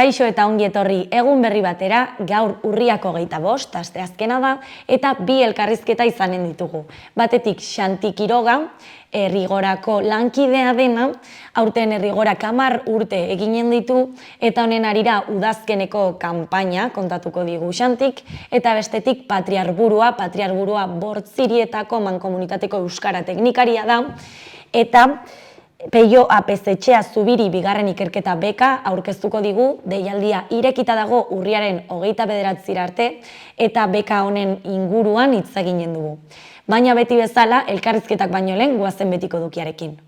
Kaixo eta ongi etorri egun berri batera, gaur urriak 25, asteazkena da, eta bi elkarrizketa izanen ditugu. Batetik Xanti Quiroga, Rigorako lankidea dena, aurten Rigorak 10 urte eginen ditu, eta honen harira udazkeneko kanpaina kontatuko digu Xantik, eta bestetik Patriarburua Bortzirietako mankomunitateko euskara teknikaria da, eta Peio Apezetxea Zubiri bigarren ikerketa beka aurkeztuko digu, deialdia irekita dago urriaren 29 arte, eta beka honen inguruan hitz eginen dugu. Baina beti bezala, elkarrizketak baino lehen goazen betiko dukiarekin.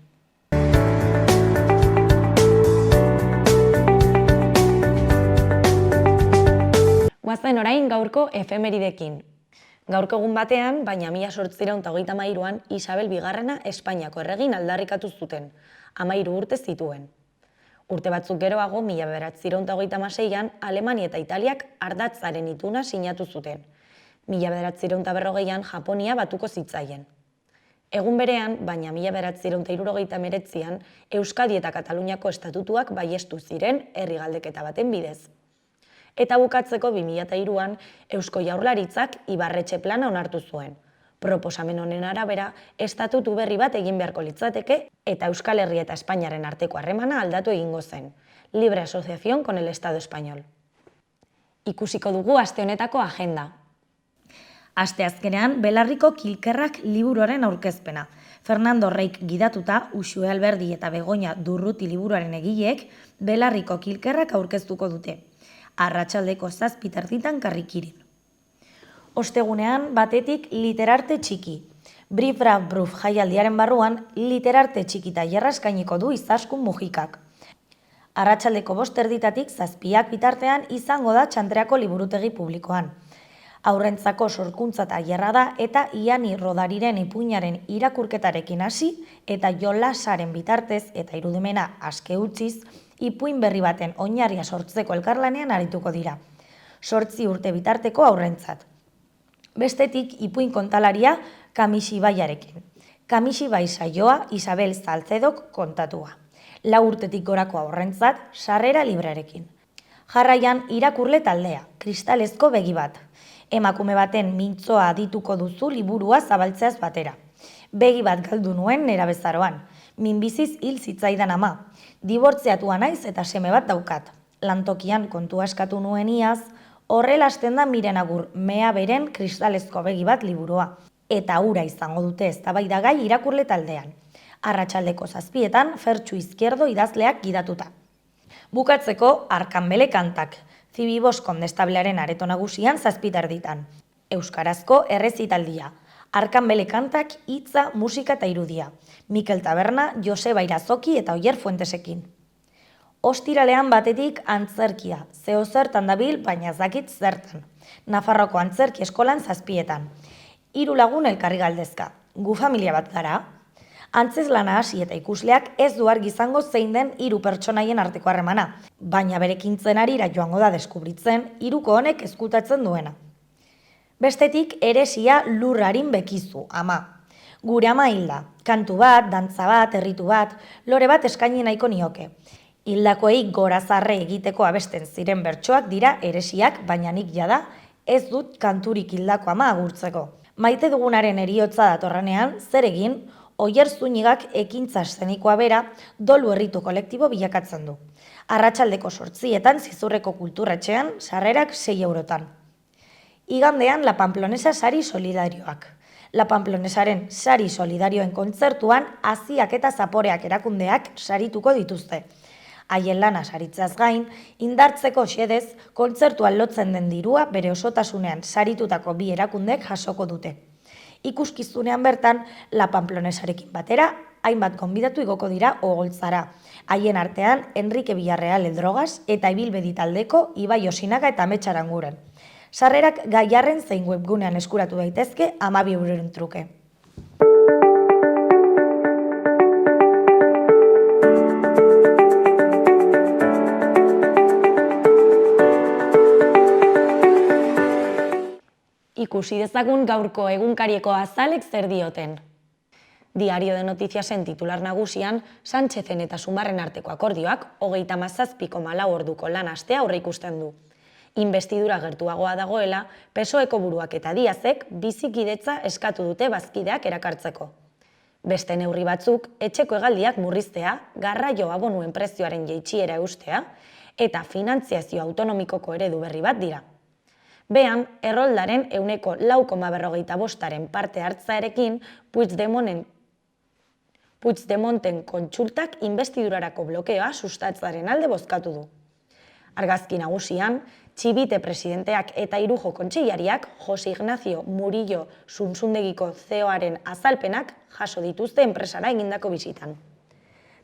Goazen orain gaurko efemeridekin. Gaurko egun batean, baina 1833an Isabel Bigarrena Espainiako erregin aldarrikatu zuten, 13 urte zituen. Urte batzuk geroago, 1936an Alemania eta Italiak ardatzaren ituna sinatu zuten. 1940an Japonia batuko zitzaien. Egun berean, baina 1979an Euskadi eta Kataluniako estatutuak baiestu ziren herri galdeketa baten bidez. Eta bukatzeko 2003an Eusko Jaurlaritzak Ibarretxe plana onartu zuen. Proposamen honen arabera, estatutu berri bat egin beharko litzateke eta Euskal Herria eta Espainiaren arteko harremana aldatu egingo zen. Libre asociación con el Estado español. Ikusiko dugu aste honetako agenda. Asteazkenean, Belarriko Kilkerrak liburuaren aurkezpena. Fernando Reik gidatuta, Uxue Alberdi eta Begoña Durruti liburuaren egileek Belarriko Kilkerrak aurkeztuko dute. Arratsaldeko 7:00 Karrikirin. Ostegunean, batetik Literarte Txiki. Brif Braf Bruf jaialdiaren barruan, Literarte Txiki tailerra eskainiko du Izaskun Mujikak. Arratsaldeko 5:00 7:00 bitartean izango da Txantreako liburutegi publikoan. Haurrentzako sorkuntza tailerra da eta Iani Rodariren ipuinaren irakurketarekin hasi eta jolasaren bitartez eta irudimena aske utziz, ipuin berri baten oinarria sortzeko elkarlanean arituko dira. 8 urte bitarteko haurrentzat. Bestetik, ipuin kontalaria Kamixibaiarekin. Kamixibai saioa Isabel Salcedok kontatua. 4 urtetik gorako haurrentzat sarrera librearekin. Jarraian, irakurle taldea, Kristalezko begi bat. Emakume baten mintzoa adituko duzu liburua zabaltzeaz batera. Begi bat galdu nuen nerabezaroan. Minbiziz hil zitzaidan ama. Dibortziatua naiz eta seme bat daukat. Lantokian kontua eskatu nuen iaz, horrela hasten da Miren Agur mea beren Kristalezko begi bat liburua. Eta hura izango dute eztabaidagai irakurle taldean. Arratsaldeko 7:00 Fertxu Izquierdo idazleak gidatuta. Bukatzeko Arkanbele kantak. Zibibos kondestablearen areto nagusian 7:30. Euskarazko errezitaldia. Arkanbele kantak hitza, musika eta irudia. Mikel Taberna, Joseba Irazoki eta Oier Fuentesekin. Ostiralean batetik antzerkia, zeozertan dabil, baina ez dakit zertan. Nafarroko antzerki eskolan 7:00. 3 lagun elkarri galdezka. Gu familia bat gara? Antzeslana hasi eta ikusleak ez du argi izango zein den 3 pertsonaien arteko harremana, baina berekintzen arira joango da deskubritzen 3ko honek ezkutatzen duena. Bestetik, Eresia Lurrarin bekizu, ama. Gure ama hilda, kantu bat, dantza bat, erritu bat, lore bat eskaini nahiko nioke. Hildakoei gorazarre egiteko abesten ziren bertsoak dira Eresiak, baina nik jada ez dut kanturik hildako ama agurtzeko. Maite dugunaren heriotza datorrenean, zer egin, Oier Zunigak ekintza eszenikoa bera dolu erritu kolektibo bilakatzen du. Arratsaldeko 8:00 Zizurreko kulturretxean, sarrerak 6 eurotan. Igandean La Pamplonesa sari solidarioak. La Pamplonesaren sari solidarioen kontzertuan haziak eta zaporeak erakundeak sarituko dituzte. Haien lana saritzeaz gain, indartzeko xedez, kontzertuan lotzen den dirua bere osotasunean saritutako bi erakundek jasoko dute. Ikuskizunean bertan, La Pamplonesarekin batera, hainbat gonbidatu igoko dira ogoltzara. Haien artean, Enrique Villarreal Eldrogas eta Ibilbedi taldeko Ibai Osinaga eta Ametsa Aranguren. Sarrerak Gaiarren zein webgunean eskuratu daitezke 12 euroren truke. Ikusi dezagun gaurko egunkarieko azalek zer dioten. Diario de Notiziasen titular nagusian, Sánchezen eta Sumarren arteko akordioak 37,4 orduko lan astea aurreikusten du. Investidura gertuagoa dagoela, PSOEko buruak eta Díazek bizikidetza eskatu dute bazkideak erakartzeko. Beste neurri batzuk, etxeko hegaldiak murriztea, garraio abonuen prezioaren jaitsiera eustea eta finantziazio autonomikoko eredu berri bat dira. Behan, erroldaren 4,45% parte hartzarekin Puigdemonten kontsultak investidurarako blokeoa sustatzaren alde bozkatu du. Argazki nagusian, Txibite presidenteak eta Irujo kontseilariak Jose Ignacio Murillo Zunzundegiko CEO-aren azalpenak jaso dituzte enpresara egindako bisitan.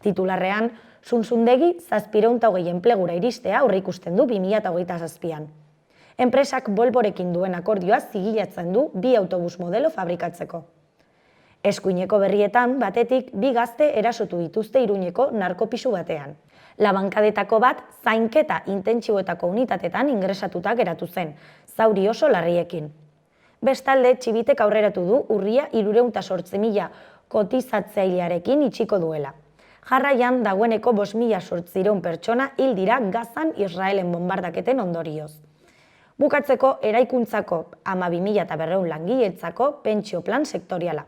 Titularrean, Zunzundegi 720 enplegura iristea aurreikusten du 2027an. Enpresak Volvorekin duen akordioa zigilatzen du 2 autobus modelo fabrikatzeko. Eskuineko berrietan, batetik, 2 gazte erasotu dituzte Iruñeko narkopisu batean. Labankadetako bat, zainketa intentsiboetako unitatetan ingresatuta geratu zen, zauri oso larriekin. Bestalde, Txibitek aurreratu du urria 308.000 kotizatzailearekin itxiko duela. Jarraian, dagoeneko 5.800 pertsona hil dira Gazan Israelen bombardaketen ondorioz. Bukatzeko, eraikuntzako 12.200 langiletzako pentsio plan sektoriala.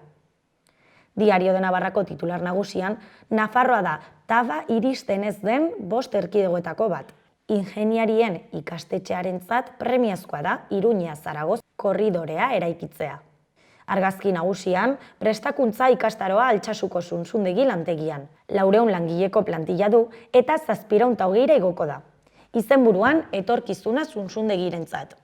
Diario de Navarrako titular nagusian, Nafarroa da taba iristen ez den 5 erkidegoetako bat. Ingeniarien ikastetxearentzat premiazkoa da Iruña-Zaragoza korridorea eraikitzea. Argazki nagusian, prestakuntza ikastaroa Altsasuko Zunzundegi lantegian. 400 langileko plantilla du eta 720 igoko da. Izenburuan etorkizuna Zunzundegirentzat.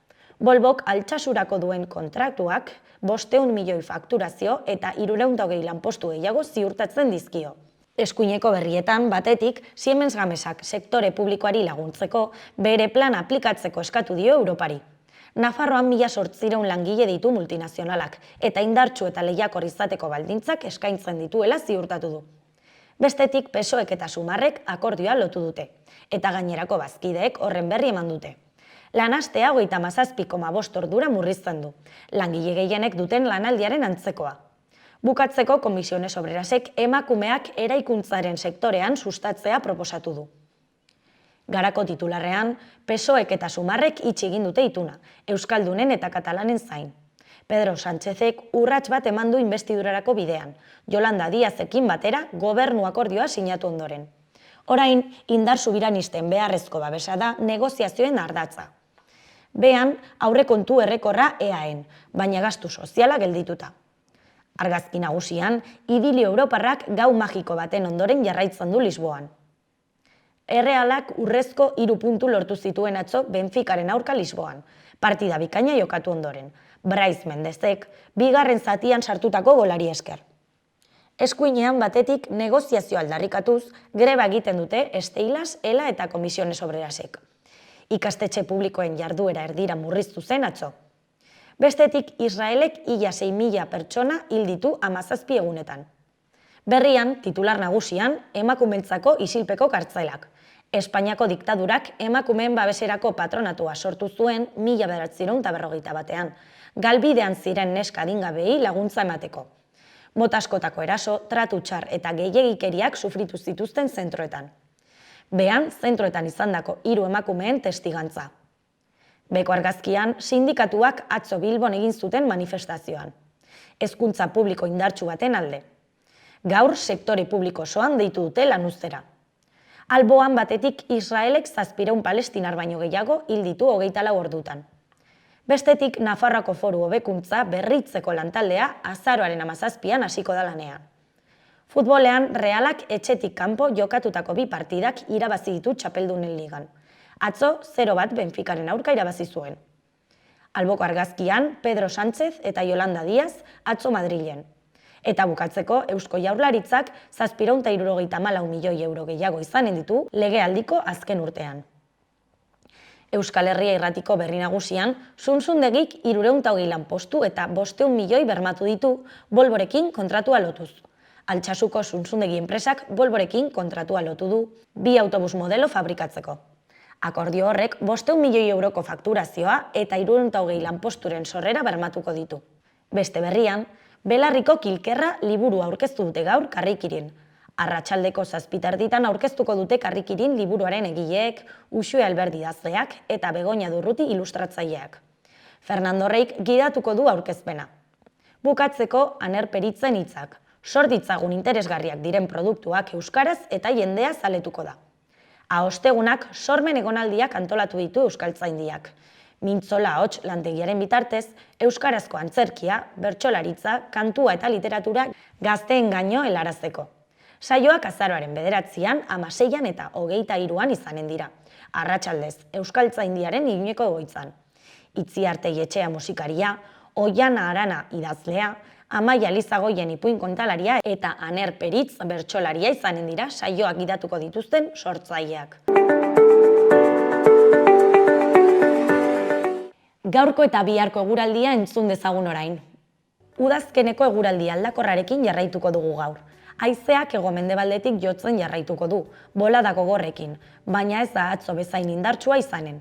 Volvok Altsasurako duen kontraktuak 500 milioi fakturazio eta 320 lanpostu gehiago ziurtatzen dizkio. Eskuineko berrietan, batetik, Siemens Gamesak sektore publikoari laguntzeko bere plan aplikatzeko eskatu dio Europari. Nafarroan 1.800 langile ditu multinazionalak eta indartsu eta lehiakor izateko baldintzak eskaintzen dituela ziurtatu du. Bestetik, PSOEk eta Sumarrek akordioa lotu dute, eta gainerako bazkideek horren berri eman dute. Lanastea 37,5 ordura murrizten du, langile gehienek duten lanaldiaren antzekoa. Bukatzeko, Komisiones Obrerasek emakumeak eraikuntzaren sektorean sustatzea proposatu du. Garako titularrean, PSOEk eta Sumarrek itxi egin dute ituna, euskaldunen eta katalanen zain. Pedro Sánchezek urrats bat eman du investidurarako bidean, Yolanda Díazekin batera gobernu akordioa sinatu ondoren. Orain, indar subiranisten beharrezko babesa da negoziazioen ardatza. Behan, aurrekontu errekorra EAen, baina gastu soziala geldituta. Argazki nagusian, idilio europarrak gau magiko baten ondoren jarraitzen du Lisboan. Errealak urrezko 3 puntu lortu zituen atzo Benficaren aurka Lisboan, partida bikaina jokatu ondoren. Brais Mendezek, 2. zatian sartutako golari esker. Eskuinean batetik negoziazio aldarrikatuz, greba egiten dute Steilas, ELA eta Komisiones Obrerasek. Ikastetxe publikoen jarduera erdira murriztu zen atzo. Bestetik, Israelek ia 6.000 pertsona hil ditu 17 egunetan. Berrian, titular nagusian, emakumentzako isilpeko kartzelak. Espainiako diktadurak emakumeen babeserako patronatua sortu zuen 1951ean, galbidean ziren neska adingabei laguntza emateko. Mota askotako eraso, tratu txar eta gehiegikeriak sufritu zituzten zentroetan. Behan, zentroetan izandako 3 emakumeen testigantza. Beko argazkian, sindikatuak atzo Bilbon egin zuten manifestazioan. Hezkuntza publiko indartsu baten alde. Gaur sektore publiko osoan deitu dute lanuztera. Alboan batetik Israelek 700 palestinar baino gehiago hil ditu 24 ordutan. Bestetik, Nafarroako Foru hobekuntza berritzeko lantaldea azaroaren 17an hasiko da lanean. Futbolean, Realak etxetik kanpo jokatutako 2 partidak irabazi ditu txapeldunen ligan. Atzo 0-1 Benficaren aurka irabazi zuen. Alboko argazkian, Pedro Sánchez eta Yolanda Díaz atzo Madrilen. Eta bukatzeko, Eusko Jaurlaritzak 774 milioi euro gehiago izanen ditu legealdiko azken urtean. Euskal Herria Irratiko berri nagusian, Zunzundegik 320 lanpostu eta 500 milioi bermatu ditu Volvorekin kontratua lotuz. Altsasuko Zunzundegi enpresak Volvorekin kontratua lotu du 2 autobus modelo fabrikatzeko. Akordio horrek 500 milioi euroko fakturazioa eta 320 lanposturen sorrera bermatuko ditu. Beste berrian, Belarriko Kilkerra liburua aurkeztu dute gaur Karrikirin. Arratsaldeko 7:00 aurkeztuko dute Karrikirin liburuaren egileek, Uxue Alberdi idazleak eta Begoña Durruti ilustratzaileak. Fernando Reik gidatuko du aurkezpena. Bukatzeko Aner Peritzen hitzak. Sor ditzagun interesgarriak diren produktuak euskaraz eta jendea zaletuko da. Ostegunak sormen egonaldiak antolatu ditu Euskaltzaindiak. Mintzola ahots lantegiaren bitartez, euskarazko antzerkia, bertsolaritza, kantua eta literatura gazteen gaino helarazteko. Saioak azaroaren 9an, 16an eta 23an izanen dira. Arratsaldez, Euskaltzaindiaren Iruñeko egoitzan. Itziarte Etxea musikaria, Oiana Arana idazlea, Amaia Lizagoien ipuin kontalaria eta Aner Peritz bertsolaria izanen dira saioak gidatuko dituzten sortzaileak. Gaurko eta biharko eguraldia entzun dezagun orain. Udazkeneko eguraldi aldakorrarekin jarraituko dugu gaur. Haizeak hego-mendebaldetik jotzen jarraituko du, bolada gogorrekin, baina ez da atzo bezain indartsua izanen.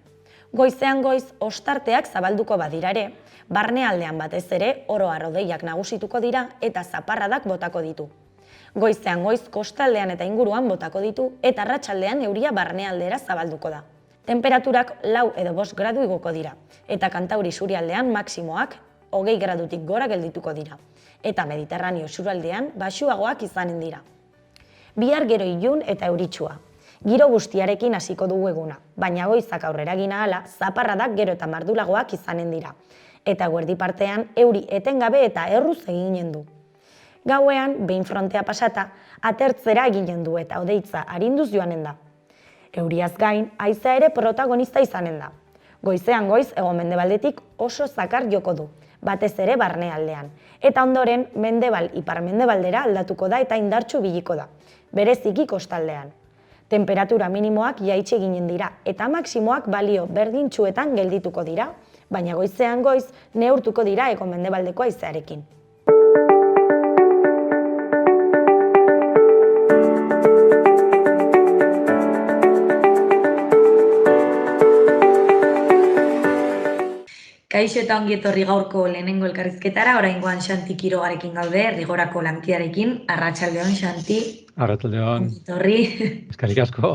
Goizean goiz, ostarteak zabalduko badira ere, barnealdean batez ere oro har hodeiak nagusituko dira eta zaparradak botako ditu. Goizean goiz, kostaldean eta inguruan botako ditu eta arratsaldean euria barnealdera zabalduko da. Temperaturak 4 edo 5 gradu igoko dira, eta Kantauri isurialdean maximoak 20 gradutik gora geldituko dira, eta Mediterraneo isurialdean baxuagoak izanen dira. Bihar gero ilun eta euritsua. Giro guztiarekin hasiko dugu eguna, baina goizak aurrera egin ahala, zaparradak gero eta mardulagoak izanen dira, eta eguerdi partean euri etengabe eta erruz eginen du. Gauean, behin frontea pasata, atertzera eginen du eta hodeitza arinduz joanen da. Euriaz gain, haizea ere protagonista izanen da. Goizean goiz, hego-mendebaldetik oso zakar joko du, batez ere barnealdean, eta ondoren mendebal ipar-mendebaldera aldatuko da eta indartsu biliko da, bereziki kostaldean. Temperatura minimoak jaitsi eginen dira eta maximoak balio berdintsuetan geldituko dira, baina goizean goiz neurtuko dira hego-mendebaldeko haizearekin. Kaixo eta ongi etorri gaurko lehenengo elkarrizketara, oraingoan Xanti Quirogarekin gaude, Rigorako lankidearekin. Arratsaldeon, Xanti. Arratsaldeon. Ongi etorri. Eskerrik asko.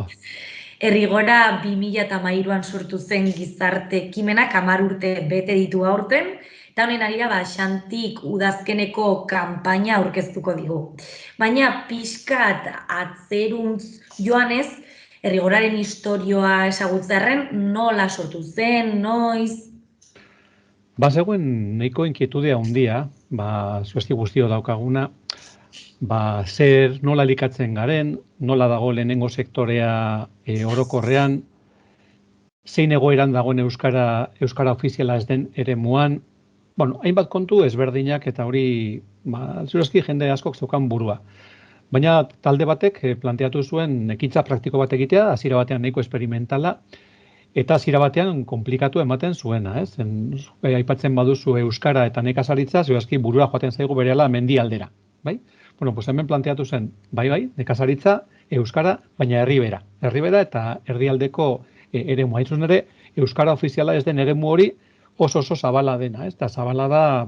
Rigora 2013an sortu zen gizarte ekimenak 10 urte bete ditu aurten, eta honen arira Xantik udazkeneko kanpaina aurkeztuko digu. Baina pixkat atzeruntz joanez, Rigoraren istorioa ezagutzearren nola sortu zen, noiz? Zegoen nahiko inkietude handia, zuesti guztio daukaguna, zer nola elikatzen garen, nola dago lehenengo sektorea orokorrean, zein egoeran dagoen euskara ofiziala ez den eremuan, hainbat kontu ezberdinak eta hori, zurazki jende askok zeukan burua. Baina talde batek planteatu zuen ekintza praktiko bat egitea, hasiera batean nahiko esperimentala, eta hasiera batean komplikatu ematen zuena, ez? Aipatzen baduzu euskara eta nekazaritza, zurazki burura joaten zaigu berehala mendialdera, bai? Hemen planteatu zen, bai, nekazaritza, euskara, baina herribera. Herribera eta herrialdeko eremu. Hain zuzen ere, euskara ofiziala ez den eremu hori oso zabala dena, ez? Eta zabala da,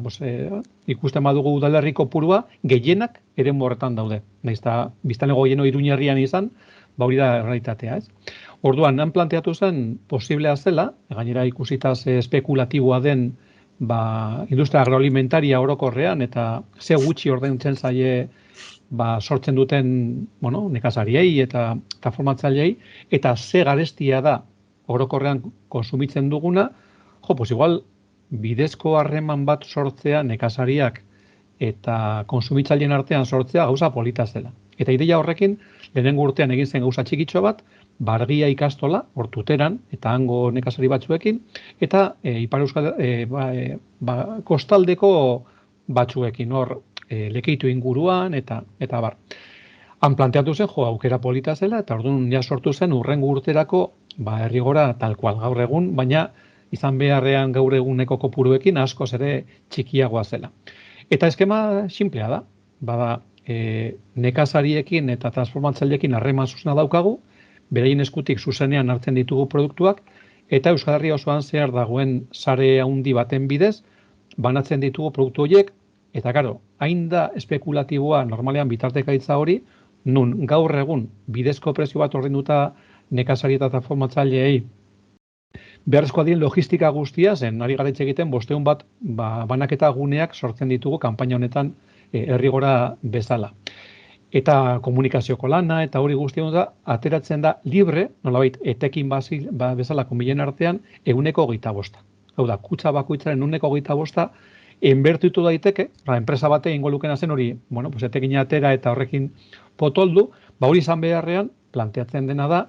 ikusten badugu udalerriko purua, gehienak eremu horretan daude. Nahiz eta biztanlego gehieno Iruñerrian izan, hori da errealitatea, ez? Orduan, han planteatu zen posiblea zela, gainera ikusitaz espekulatiboa den industria agroalimentaria orokorrean eta ze gutxi ordaintzen zaie sortzen duten nekazariei eta formatzaileei eta ze garestia da orokorrean konsumitzen duguna, igual bidezko harreman bat sortzea nekazariak eta konsumitzaileen artean sortzea gauza polita zela. Eta ideia horrekin, lehenengo urtean egin zen gauza txikitxo bat, Bargia ikastola, Tuteran, eta hango nekazari batzuekin, eta Ipar Euskal kostaldeko batzuekin, hor Lekeitu inguruan, eta bar. Han planteatu zen, aukera polita zela, eta orduan ja sortu zen urrengo urterako Errigora tal kual gaur egun, baina izan beharrean gaur eguneko kopuruekin askoz ere txikiagoa zela. Eta eskema sinplea da, bada nekazariekin eta transformatzaileekin harreman zuzena daukagu, beraien eskutik zuzenean hartzen ditugu produktuak, eta Euskal Herria osoan zehar dagoen sare handi baten bidez, banatzen ditugu produktu horiek, eta gero, hain da espekulatiboa normalean bitartekaritza hori, nun gaur egun bidezko prezio bat ordainduta nekazari eta transformatzaileei beharrezkoa diren logistika guztia, zen ari gara hitz egiten 500 bat banaketa guneak sortzen ditugu kanpaina honetan herrigora bezala. Eta komunikazioko lana eta hori guztia da ateratzen da libre, nolabait etekin bezala konbilen artean 25%. Hau da, kutxa bakoitzaren 25% enbertitu daiteke, enpresa bate ingo lukena zen hori, etekin atera eta horrekin potoldu, hori izan beharrean planteatzen dena da,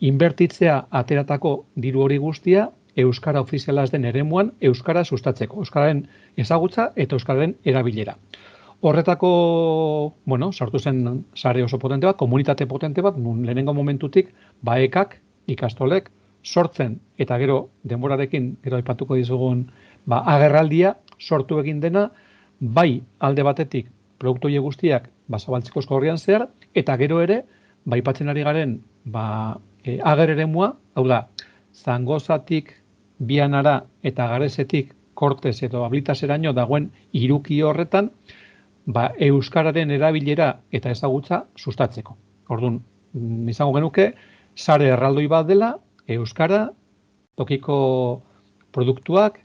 inbertitzea ateratako diru hori guztia euskara ofiziala ez den eremuan euskara sustatzeko, euskararen ezagutza eta euskararen erabilera. Horretako, sartu zen sare oso potente bat, komunitate potente bat, lehenengo momentutik, baekak, ikastolek, sortzen eta gero denborarekin, gero aipatuko dizugun, agerraldia sortu egin dena, bai alde batetik produktu horiek guztiak zabaltzeko eskorrian zehar, eta gero ere, aipatzen ari garen, ager eremua, hau da, Zangozatik, Bianara eta Garesetik, Kortez edo Ablitaseraino dagoen hiruki horretan, euskararen erabilera eta ezagutza sustatzeko. Orduan, izango genuke, sare erraldoi bat dela, euskara, tokiko produktuak,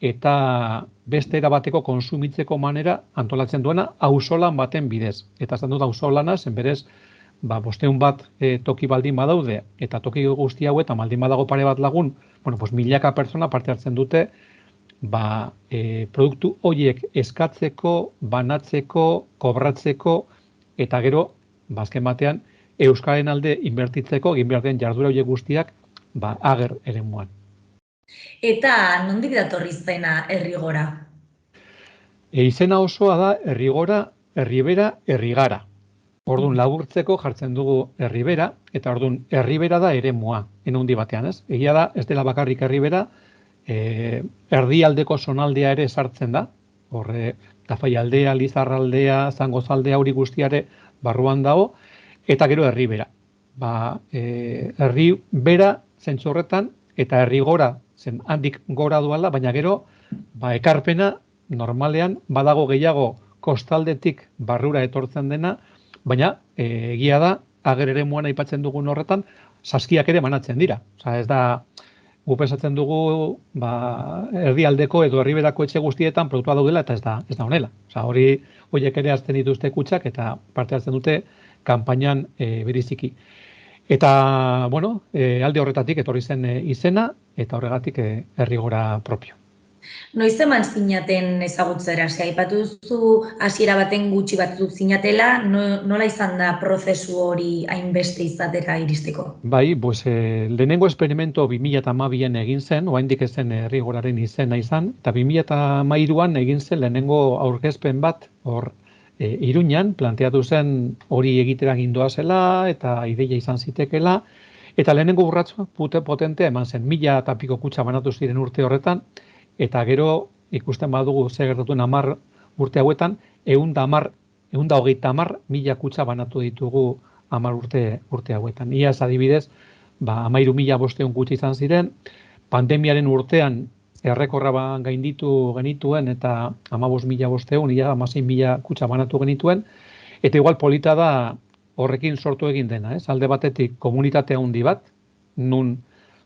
eta beste erabateko konsumitzeko manera antolatzen duena auzolan baten bidez. Eta esan dut auzolana, zen berez, 500 bat toki baldin badaude, eta toki guzti hauetan baldin badago pare bat lagun, milaka pertsona parte hartzen dute, produktu horiek eskatzeko, banatzeko, kobratzeko, eta gero, azken batean, euskaren alde inbertitzeko, egin behar den jardura horiek guztiak, ager eremuan. Eta nondik datorri izena Herrigora? Izena osoa da Herrigora, Herribera, Herrigara. Orduan laburtzeko jartzen dugu Herribera, eta orduan Herribera da eremua, enundi batean, ez? Egia da, ez dela bakarrik Herribera, erdialdeko zonaldea ere sartzen da, horre Tafaialdea, Lizarraldea, Zangozaldea hori guztiare barruan dago, eta gero Herribera. Herribera zentzu horretan, eta Herrigora zen handik gora duala, baina gero ekarpena normalean badago gehiago kostaldetik barrura etortzen dena, baina egia da, ager eremuan aipatzen dugun horretan, saskiak ere banatzen dira. Osa, ez da, gu pensatzen dugu erdialdeko edo herriberako etxe guztietan produktua daudela eta ez da honela. Osa, horiek ere hartzen dituzte kutxak eta parte hartzen dute kanpainan beriziki. Eta, alde horretatik etorri zen izena eta horregatik Herrigora propio. Noiz eman zinaten ezagutzera? Aipatu duzu hasiera baten gutxi batzuk zinatela, nola izan da prozesu hori hainbeste izatera iristeko? Bai, lehenengo esperimento 2012an egin zen, oraindik ez zen Herrigoraren izena izan, eta 2013an egin zen lehenengo aurkezpen bat hor Iruñan, planteatu zen hori egitera gindoa zela eta ideia izan zitekela, eta lehenengo urratsu potentea eman zen, 1000 eta piko kutxa banatu ziren urte horretan, eta gero ikusten badugu zer gertatuen 10 urte hauetan, 130.000 kutxa banatu ditugu 10 urte hauetan. Iaz adibidez, 13.500 kutxa izan ziren, pandemiaren urtean errekorra gainditu genituen eta 15.500, ia 16.000 kutxa banatu genituen, eta igual polita da horrekin sortu egin dena, ez? Alde batetik komunitate handi bat, nun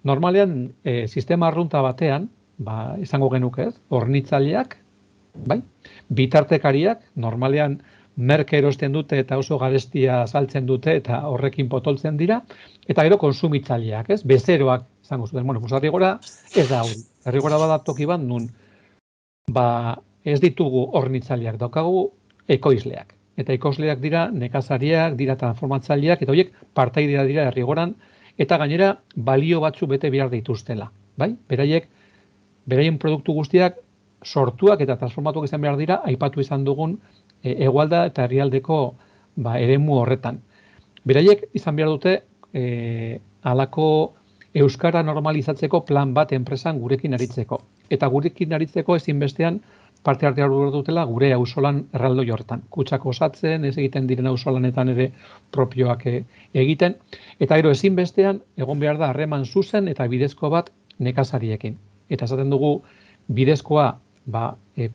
normalean sistema arrunta batean, izango genuke ez, hornitzaileak, bitartekariak, normalean merke erosten dute eta oso garestia saltzen dute eta horrekin potoltzen dira, eta gero konsumitzaileak, ez, bezeroak izango zuten. Herrigora ez da hori. Herrigora bada toki bat nun, ez ditugu hornitzaileak, daukagu ekoizleak. Eta ekoizleak dira nekazariak, dira transformatzaileak, eta horiek partaidea dira Herrigoran, eta gainera balio batzu bete behar dituztela. Beraien produktu guztiak sortuak eta transformatuak izan behar dira, aipatu izan dugun hegoalda eta herrialdeko eremu horretan. Beraiek izan behar dute halako euskara normalizatzeko plan bat enpresan gurekin aritzeko. Eta gurekin aritzeko ezinbestean parte hartu behar dutela gure auzolan erraldoi horretan. Kutxak osatzen, ez egiten diren auzolanetan ere propioak egiten. Eta gero ezinbestean egon behar da harreman zuzen eta bidezko bat nekazariekin. Eta esaten dugu bidezkoa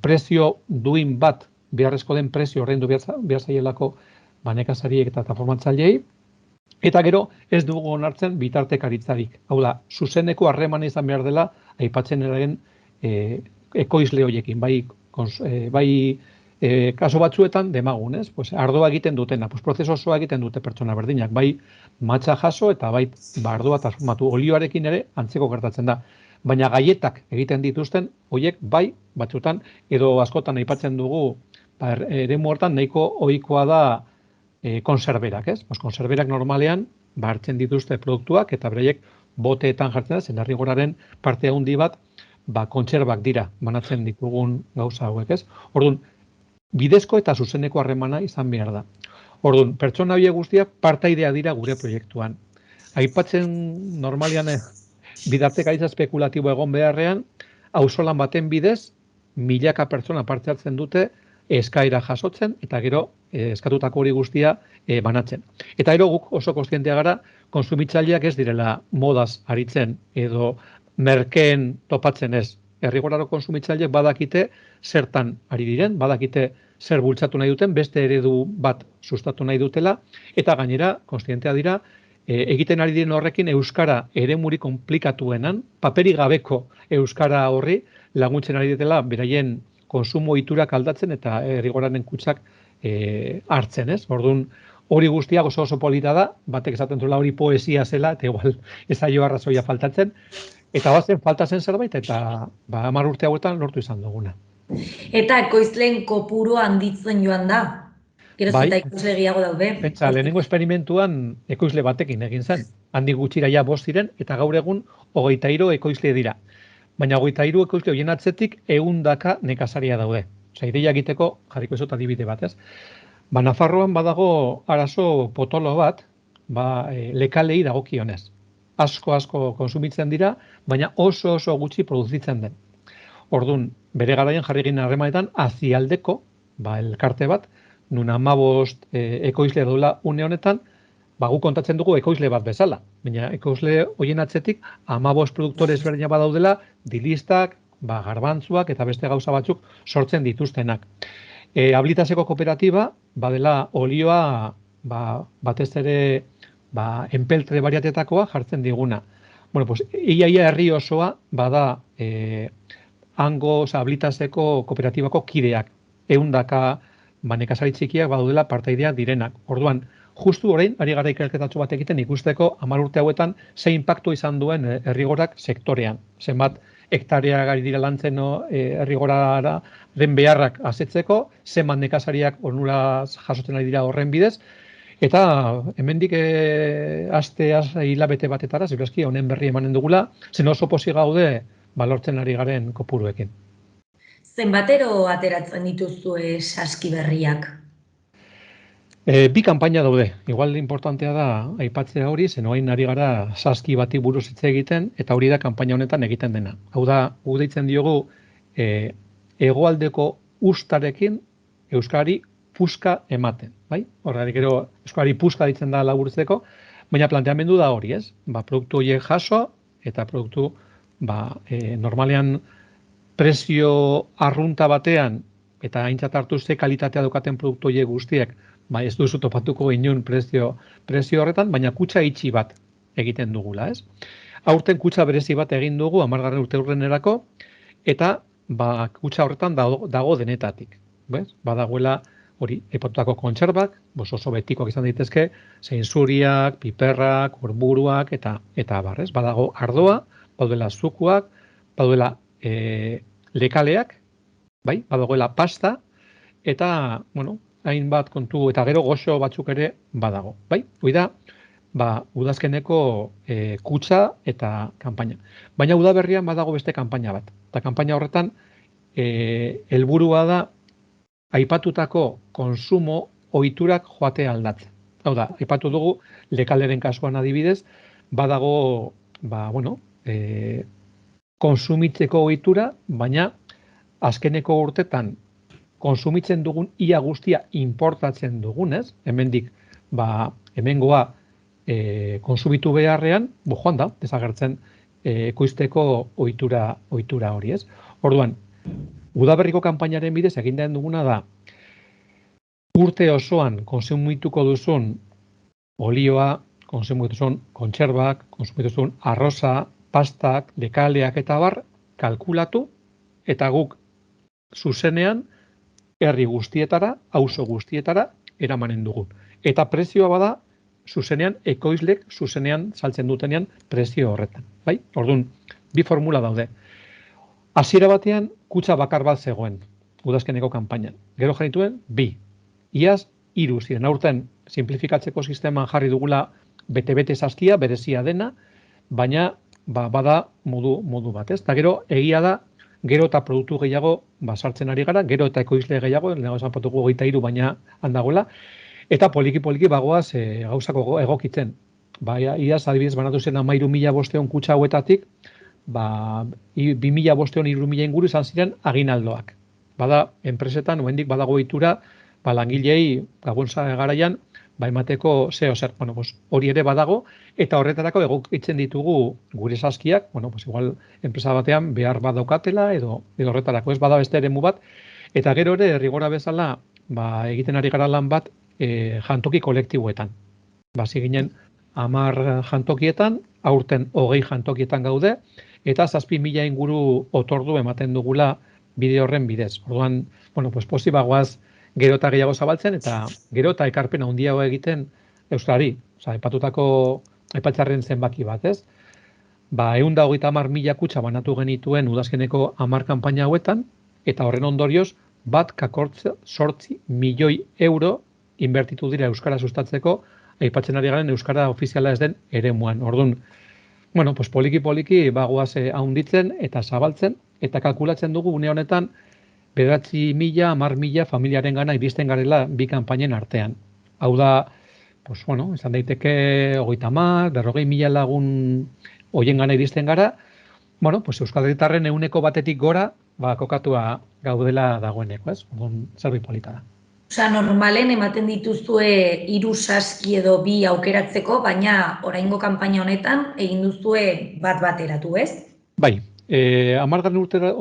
prezio duin bat, beharrezko den prezio ordaindu behar zaielako nekazariek eta transformatzaileei, eta gero ez dugu onartzen bitartekaritzarik. Hau da, zuzeneko harremana izan behar dela aipatzen eraren ekoizle horiekin, bai kaso batzuetan demagun, ez? Pues ardoa egiten dutena, pues prozesu osoa egiten dute pertsona berdinak, bai matxa jaso eta bai ardoa transformatu. Olioarekin ere antzeko gertatzen da. Baina gaietak egiten dituzten, horiek bai batzutan, edo askotan aipatzen dugu, eremu hortan nahiko ohikoa da konserberak, ez? Pues konserberak normalean hartzen dituzte produktuak eta bereiek boteetan jartzen da, zen errigoraren parte handi bat, kontserbak dira banatzen ditugun gauza hauek, ez? Orduan, bidezko eta zuzeneko harremana izan behar da. Orduan, pertsona horiek guztiak partaidea dira gure proiektuan. Aipatzen normalean bitartekaritza espekulatibo egon beharrean, auzolan baten bidez, milaka pertsona parte hartzen dute eskaera jasotzen eta gero eskatutako hori guztia banatzen. Eta gero guk oso kontzientea gara, kontsumitzaileak ez direla modaz aritzen edo merkeen topatzen ez. Errigoraro kontsumitzaileak badakite zertan ari diren, badakite zer bultzatu nahi duten, beste eredu bat sustatu nahi dutela, eta gainera, kontzientea dira, egiten ari diren horrekin euskara eremuri konplikatuenan, paperi gabeko euskara horri laguntzen ari dutela beraien konsumo ohiturak aldatzen eta errigoraren kutsak hartzen, ez? Orduan, hori guztia oso polita da, batek esaten zuela hori poesia zela, eta igual ez zaio arrazoia faltatzen, eta faltatzen zerbait, eta 10 urte hauetan lortu izan duguna. Eta ekoizleen kopuru handitzen joan da? Geroz eta ekoizle gehiago daude? Pentsa, lehenengo esperimentuan ekoizle batekin egin zen. Handik gutxira ja 5 ziren, eta gaur egun 23 ekoizle dira. Baina 23 ekoizle horien atzetik 100 nekazaria daude. Osea, ideia egiteko jarriko ezot adibide bat, ez? Nafarroan badago arazo potolo bat, lekalei dagokionez. Asko konsumitzen dira, baina oso gutxi produzitzen den. Orduan, bere garaian jarri egin harremanetan azialdeko, elkarte bat, nun 15 ekoizle duela une honetan, guk kontatzen dugu ekoizle bat bezala. Baina ekoizle horien atzetik 15 produktore ezberdinak badaudela, dilistak, garbantzuak eta beste gauza batzuk sortzen dituztenak. Habilitaseko kooperatiba, badela olioa batez ere enpeltre bariatetakoa jartzen diguna. Bueno, pues, ia herri osoa bada hango habilitaseko kooperatibako kideak. 100 nekazari txikiak badaudela partaidea direnak. Orduan, justu orain, ari gara ikerketatxo bat egiten ikusteko 10 urte hauetan ze inpaktu izan duen errigorak sektorean. Zenbat hektareak ari dira lantzen errigorara den beharrak asetzeko, zenbat nekazariak onuraz jasotzen ari dira horren bidez, eta hemendik hilabete batetara, ziurezki honen berri emanen dugula, zen oso pozik gaude balortzen ari garen kopuruekin. Zenbatero ateratzen dituzue saski berriak? Bi kanpaina daude. Igual importantea da aipatzea hori, zen orain ari gara saski bati buruz hitz egiten, eta hori da kanpaina honetan egiten dena. Hau da, guk deitzen diogu hegoaldeko uztarekin euskarari puska ematen, bai? Horregatik gero euskarari puska ditzen da laburtzeko, baina planteamendu da hori, ez? Produktu horiek jaso eta produktu normalean prezio arrunta batean eta aintzat hartu ze kalitatea daukaten produktu horiek guztiek, ez duzu topatuko inun prezio horretan, baina kutxa itxi bat egiten dugula, ez? Aurten kutxa berezi bat egin dugu 10. urte urrenerako, eta kutxa horretan dago denetatik, badagoela hori, epatutako kontserbak, oso betikoak izan daitezke, zein zuriak, piperrak, orburuak, eta abar, badago ardoa, baduela zukuak, baduela lekaleak, badagoela pasta, eta, hainbat kontu, eta gero goxo batzuk ere badago, hoi da, udazkeneko kutxa eta kanpaina. Baina udaberrian badago beste kanpaina bat, eta kanpaina horretan helburua da aipatutako konsumo ohiturak joatea aldatzen. Hau da, aipatu dugu lekaleren kasuan adibidez, badago, konsumitzeko ohitura, baina azkeneko urtetan konsumitzen dugun ia guztia importatzen dugunez, hemendik hemengoa konsumitu beharrean, joan da, desagertzen ekoizteko ohitura hori, ez? Orduan, udaberriko kanpainaren bidez egin den duguna da, urte osoan konsumituko duzun olioa, konsumituko duzun kontserbak, konsumituko duzun arroza, pastak, lekaleak eta bar, kalkulatu, eta guk zuzenean herri guztietara, auzo guztietara eramanen dugun. Eta prezioa bada, zuzenean, ekoizlek zuzenean saltzen dutenean prezio horretan. Bai? Orduan, bi formula daude. Hasiera batean, kutxa bakar bat zegoen, udazkeneko kanpainan. Gero janituen, bi. Iaz, 3 ziren. Aurten, simplifikatzeko sisteman jarri dugula bete-bete saskia, berezia dena, baina bada modu bat, ez? Eta gero, egia da, gero eta produktu gehiago sartzen ari gara, gero eta ekoizle gehiago, lehenago esan patuko 23, baina handagoela, eta poliki-poliki bagoaz gauzako egokitzen. Iaz, adibidez, banatu zen 13.500 kutxa hauetatik, 2.500 3.000 inguru izan ziren aginaldoak. Bada, enpresetan, oraindik badago ohitura, langilei gabon garaian, emateko zer. Hori ere badago, eta horretarako egokitzen ditugu gure saskiak, igual enpresa batean behar badaukatela, edo horretarako ez bada beste eremu bat, eta gero ere, rigora bezala, egiten ari gara lan bat, jantoki kolektiboetan. Basi ginen 10 jantokietan, aurten 20 jantokietan gaude, eta 7.000 inguru otordu ematen dugula bide horren bidez. Orduan, posi bagoaz gero eta gehiago zabaltzen, eta gero eta ekarpen handiago egiten Euskarari. Aipatzarren zenbaki bat, ez? 130.000 kutxa banatu genituen udazkeneko 10 kanpaina hauetan, eta horren ondorioz, 1,8 milioi euro inbertitu dira Euskara sustatzeko, aipatzen ari garen Euskara ofiziala ez den eremuan. Orduan, poliki-poliki bagoaz handitzen eta zabaltzen, eta kalkulatzen dugu une honetan 9.000, 10.000 familiaren gana iristen garela bi kanpainen artean. Hau da, izan daiteke 30.000, 40.000 lagun hoien gana iristen gara, Euskal Herritarren 1% gora, kokatua gaudela dagoeneko, ez? Orduan, zerbait polita da. Osa, normalen ematen dituzue 3 saski edo 2 aukeratzeko, baina oraingo kanpaina honetan egin duzue bat eratu, ez? Bai, 10.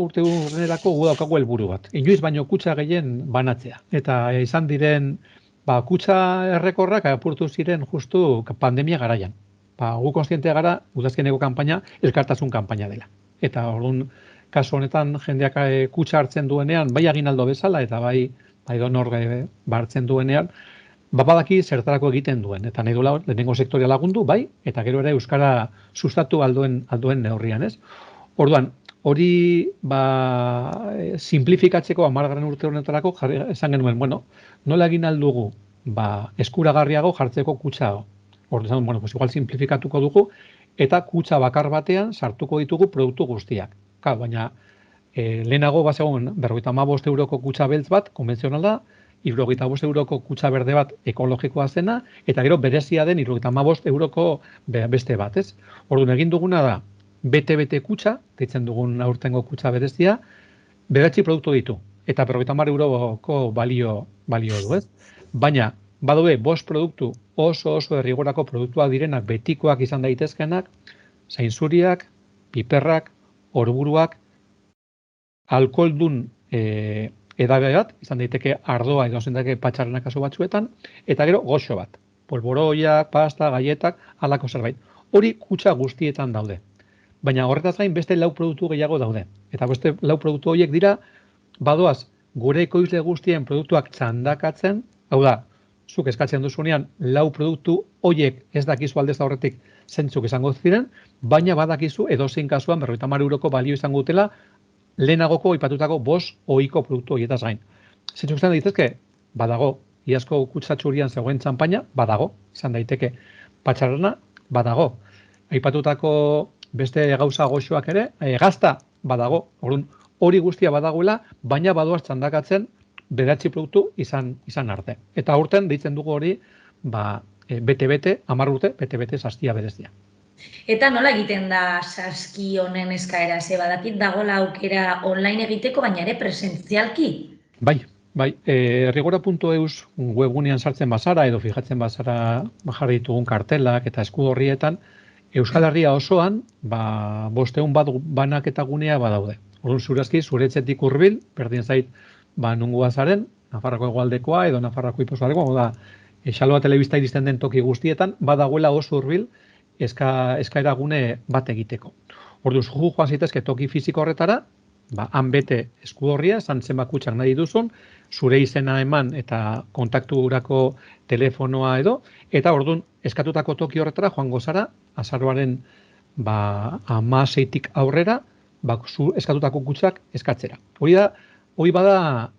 urteurrenerako gu daukagu helburu bat. Inoiz baino kutxa gehien banatzea. Eta izan diren, kutxa errekorrak apurtu ziren justu pandemia garaian. Gu konstientea gara, udazkeneko kanpaina, elkartasun kanpaina dela. Eta orduan, kasu honetan, jendeak kutxa hartzen duenean, bai aginaldo bezala, eta bai donor hartzen duenean, badaki zertarako egiten duen. Eta nahi duela, lehenengo sektorea lagundu, bai, eta gero ere Euskara sustatu alduen neurrian, ez? Orduan, hori simplifikatzeko 10. urte honetarako esan genuen, nola egin aldugu eskuragarriago jartzeko kutxa. Orduan, igual simplifikatuko dugu, eta kutxa bakar batean sartuko ditugu produktu guztiak. Baina, lehenago bazegoen 55 euroko kutxa beltz bat, konbentzionala, 75 euroko kutxa berde bat ekologikoa zena, eta gero berezia den 75 euroko beste bat, ez? Orduan, egin duguna da, bete-bete kutxa, deitzen dugun aurtengo kutxa berezia, 9 produktu ditu, eta 50 euroko balio du, ez? Baina, badaude 5 produktu oso errigorako produktuak direnak, betikoak izan daitezkenak, zainzuriak, piperrak, orburuak, alkoholdun edabe bat, izan daiteke ardoa edo izan daiteke patxarrena kasu batzuetan, eta gero goxo bat, polboroiak, pasta, gaietak, halako zerbait. Hori kutxa guztietan daude. Baina horretaz gain beste 4 produktu gehiago daude. Eta beste 4 produktu horiek dira, badoaz, gure ekoizle guztien produktuak txandakatzen, hau da, zuk eskatzen duzunean 4 produktu horiek ez dakizu aldez aurretik zentzuk izango ziren, baina badakizu edozein kasuan 50 euroko balio izango dutela lehenagoko aipatutako 5 ohiko produktu horietaz gain. Zentzuk izan daitezke, badago, iazko kutxa txurian zegoen txanpaina, badago, izan daiteke patxarrana, badago. Aipatutako beste gauza goxoak ere, gazta, badago. Hori guztia badagoela, baina badoaz txandakatzen 9 produktu izan arte. Eta aurten deitzen dugu hori, bete-bete, 10 urte, bete-bete saskia berezia. Eta nola egiten da saski honen eskaera? Badakit dagoela aukera online egiteko, baina ere presentzialki? Bai. Rigora.eus webgunean sartzen bazara, edo fijatzen bazara jarri ditugun kartelak eta eskudo horrietan, Euskal Herria osoan, 500 bat banaketa gunea badaude. Orduan zurazki, zure etxetik hurbil, berdin zait, nungoa zaren, Nafarroako hegoaldekoa edo Nafarroako iparraldekoa, da, Xaloa telebista iristen den toki guztietan, badagoela oso hurbil eskaera gune bat egiteko. Ordu, zu joan zitezke toki fisiko horretara, han bete esku horria, esan zenbat kutxak nahi duzun, zure izena eman eta kontakturako telefonoa edo, eta orduan eskatutako toki horretara joango zara, azaroaren 16tik aurrera, zu eskatutako kutxak eskatzera. Hori bada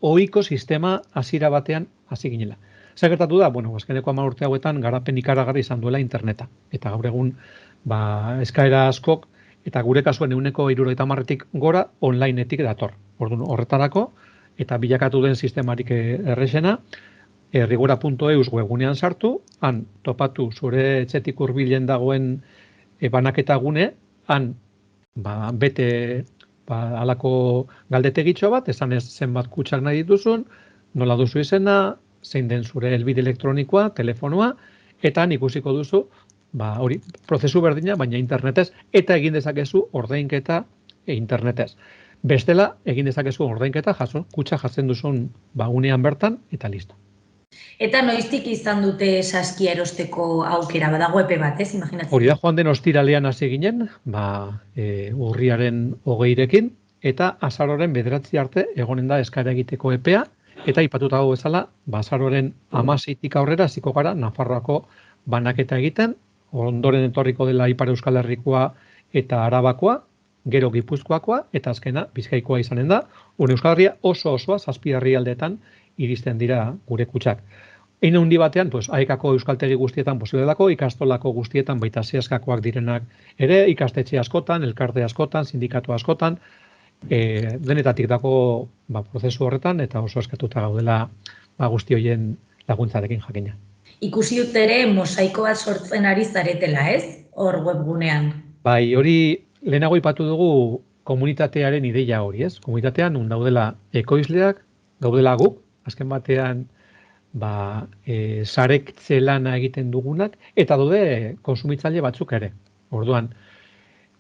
ohiko sistema hasiera batean hasi ginela. Zer gertatu da, azkeneko 10 urte hauetan garapen ikaragarri izan duela interneta. Eta gaur egun eskaera askok, eta gure kasuen 70%tik gora onlineetik dator. Orduan horretarako, eta bilakatu den sistemarik errexena, rigora.eus webgunean sartu, han topatu zure etxetik hurbilen dagoen banaketa gune, han bete halako galdetegitxo bat, esan ez zenbat kutxak nahi dituzun, nola duzu izena, zein den zure helbide elektronikoa, telefonoa, eta han ikusiko duzu, hori, prozesu berdina, baina internetez, eta egin dezakezu ordainketa internetez. Bestela, egin dezakezu ordainketa kutxa jatzen duzun unean bertan, eta listo. Eta noiztik izan dute saskia erosteko aukera, badago epe bat, ez? Imaginatzen. Hori da, joan den ostiralean hasi ginen, urriaren 20rekin, eta azaroren 9 arte egonen da eskaera egiteko epea, eta ipatuta dago bezala, azaroren 16tik aurrera hasiko gara Nafarroako banaketa egiten, ondoren etorriko dela Ipar Euskal Herrikoa eta Arabakoa, gero Gipuzkoakoa, eta azkena Bizkaikoa izanen da. Euskal Herria osoa 7 herrialdetan iristen dira gure kutxak. Hein handi batean, AEKako euskaltegi guztietan posible dako, ikastolako guztietan, baita zehaskakoak direnak ere, ikastetxe askotan, elkarte askotan, sindikatu askotan, denetatik dako prozesu horretan, eta oso eskatuta gaudela guzti horien laguntzarekin jakina. Ikusi dut ere mosaiko bat sortzen ari zaretela, ez? Hor webgunean. Bai, hori lehenago ipatu dugu komunitatearen ideia hori, ez? Komunitatean nun daudela ekoizleak, gaudela guk, azken batean sarektze lana egiten dugunak, eta daude konsumitzaile batzuk ere. Orduan,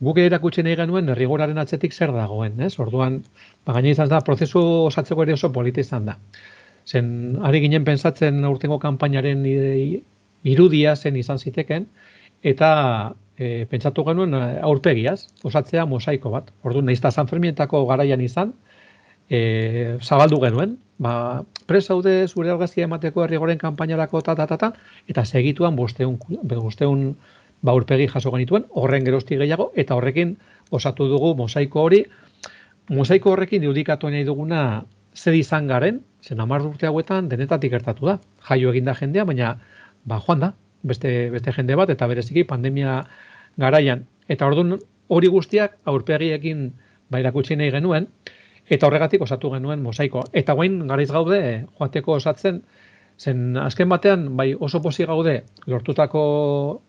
guk erakutsi nahi genuen rigoraren atzetik zer dagoen, ez? Orduan, gaina izan da, prozesu osatzeko ere oso polita izan da. Zen, ari ginen pentsatzen aurtengo kanpainaren irudia zen izan ziteken, eta pentsatu genuen aurpegiaz, osatzea mosaiko bat. Orduan, nahiz eta San Fermientako garaian izan, zabaldu genuen, prest zaude zure argazkia emateko herrigoren kanpainarako eta segituan 500 aurpegi jaso genituen, horren geroztik gehiago, eta horrekin osatu dugu mosaiko hori. Mosaiko horrekin irudikatu nahi duguna zer izan garen, zen 10 urte hauetan denetatik gertatu da. Jaio eginda jendea, baina joan da, beste jende bat, eta bereziki pandemia garaian. Eta orduan hori guztiak aurpegiekin erakutsi nahi genuen, eta horregatik osatu genuen mosaikoa. Eta guain garaiz gaude joateko osatzen, zen azken batean oso pozik gaude lortutako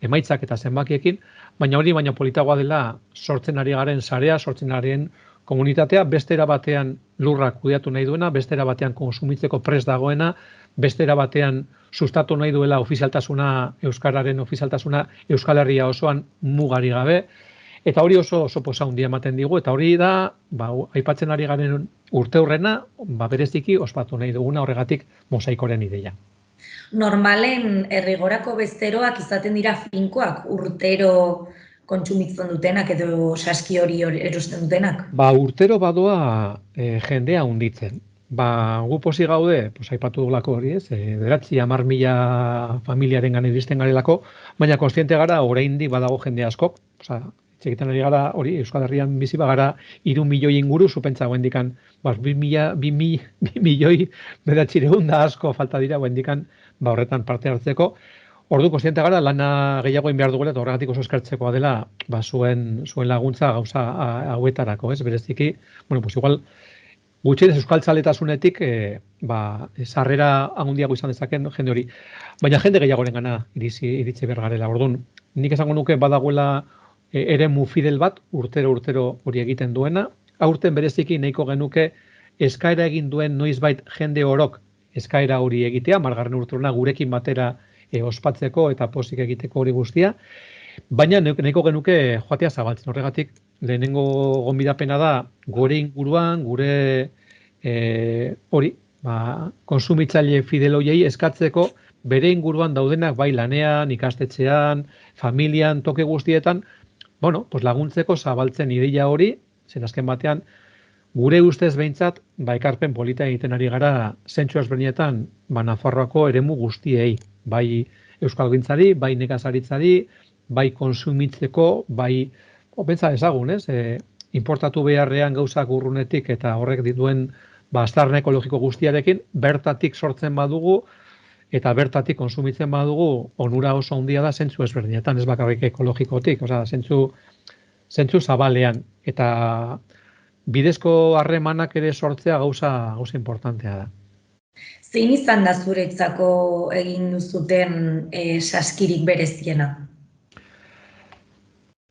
emaitzak eta zenbakiekin, baina politagoa dela sortzen ari garen sarea, sortzen ari komunitatea, bestera batean lurrak kudeatu nahi duena, bestera batean konsumitzeko prest dagoena, bestera batean sustatu nahi duela ofizialtasuna, euskararen ofizialtasuna Euskal Herria osoan mugari gabe, eta hori oso posa handia ematen digu, eta hori da, aipatzen ari garen urte hurrena, bereziki ospatu nahi duguna horregatik mosaikoren ideia. Normalen errigorako besteroak izaten dira finkoak, urtero kontsumitzen dutenak edo saski hori erosten dutenak? Urtero badoa jendea hunditzen. Gu posi gaude, aipatu dugulako hori ez, 9-10.000 familiaren gane iristen garelako, baina konstiente gara oraindik badago jende askok, txekitan ari gara hori, Euskal Herrian bizi bagara 3 milioi inguru, zupentza guendikan, 2 milioi 900 da asko falta dira guendikan horretan parte hartzeko. Ordu konstiente gara lana gehiago egin behar dugula, eta horregatik oso eskertzekoa dela zuen laguntza gauza hauetarako, ez? Bereziki, igual, gutxienez euskaltzaletasunetik sarrera handiago izan dezaken jende hori. Baina jende gehiagoren gana iritsi behar garela. Orduan, nik esango nuke badagoela eremu fidel bat, urtero hori egiten duena. Aurten bereziki nahiko genuke eskaera egin duen noizbait jende orok eskaera hori egitea, margarren urteurna gurekin batera ospatzeko eta pozik egiteko hori guztia. Baina nahiko genuke joatea zabaltzen horregatik lehenengo gonbidapena da, gure inguruan, gure hori, konsumitzaile fidel hoiei eskatzeko bere inguruan daudenak bai lanean, ikastetxean, familian, toke guztietan, bueno, pues laguntzeko zabaltzen ideia hori, zen azken batean, gure ustez behintzat, ekarpen polita egiten ari gara zentsu ezberdinetan, Nafarroako eremu guztiei, bai euskalgintzari, bai nekazaritzari, bai konsumitzeko, bai, pentsa ezagun, ez? Importatu beharrean gauzak urrunetik eta horrek dituen aztarna ekologiko guztiarekin, bertatik sortzen badugu, eta bertatik konsumitzen badugu, onura oso handia da zentzu ezberdinetan, ez bakarrik ekologikotik, osea, zentzu zabalean, eta bidezko harremanak ere sortzea gauza importantea da. Zein izan da zuretzako egin duzuten saskirik bereziena?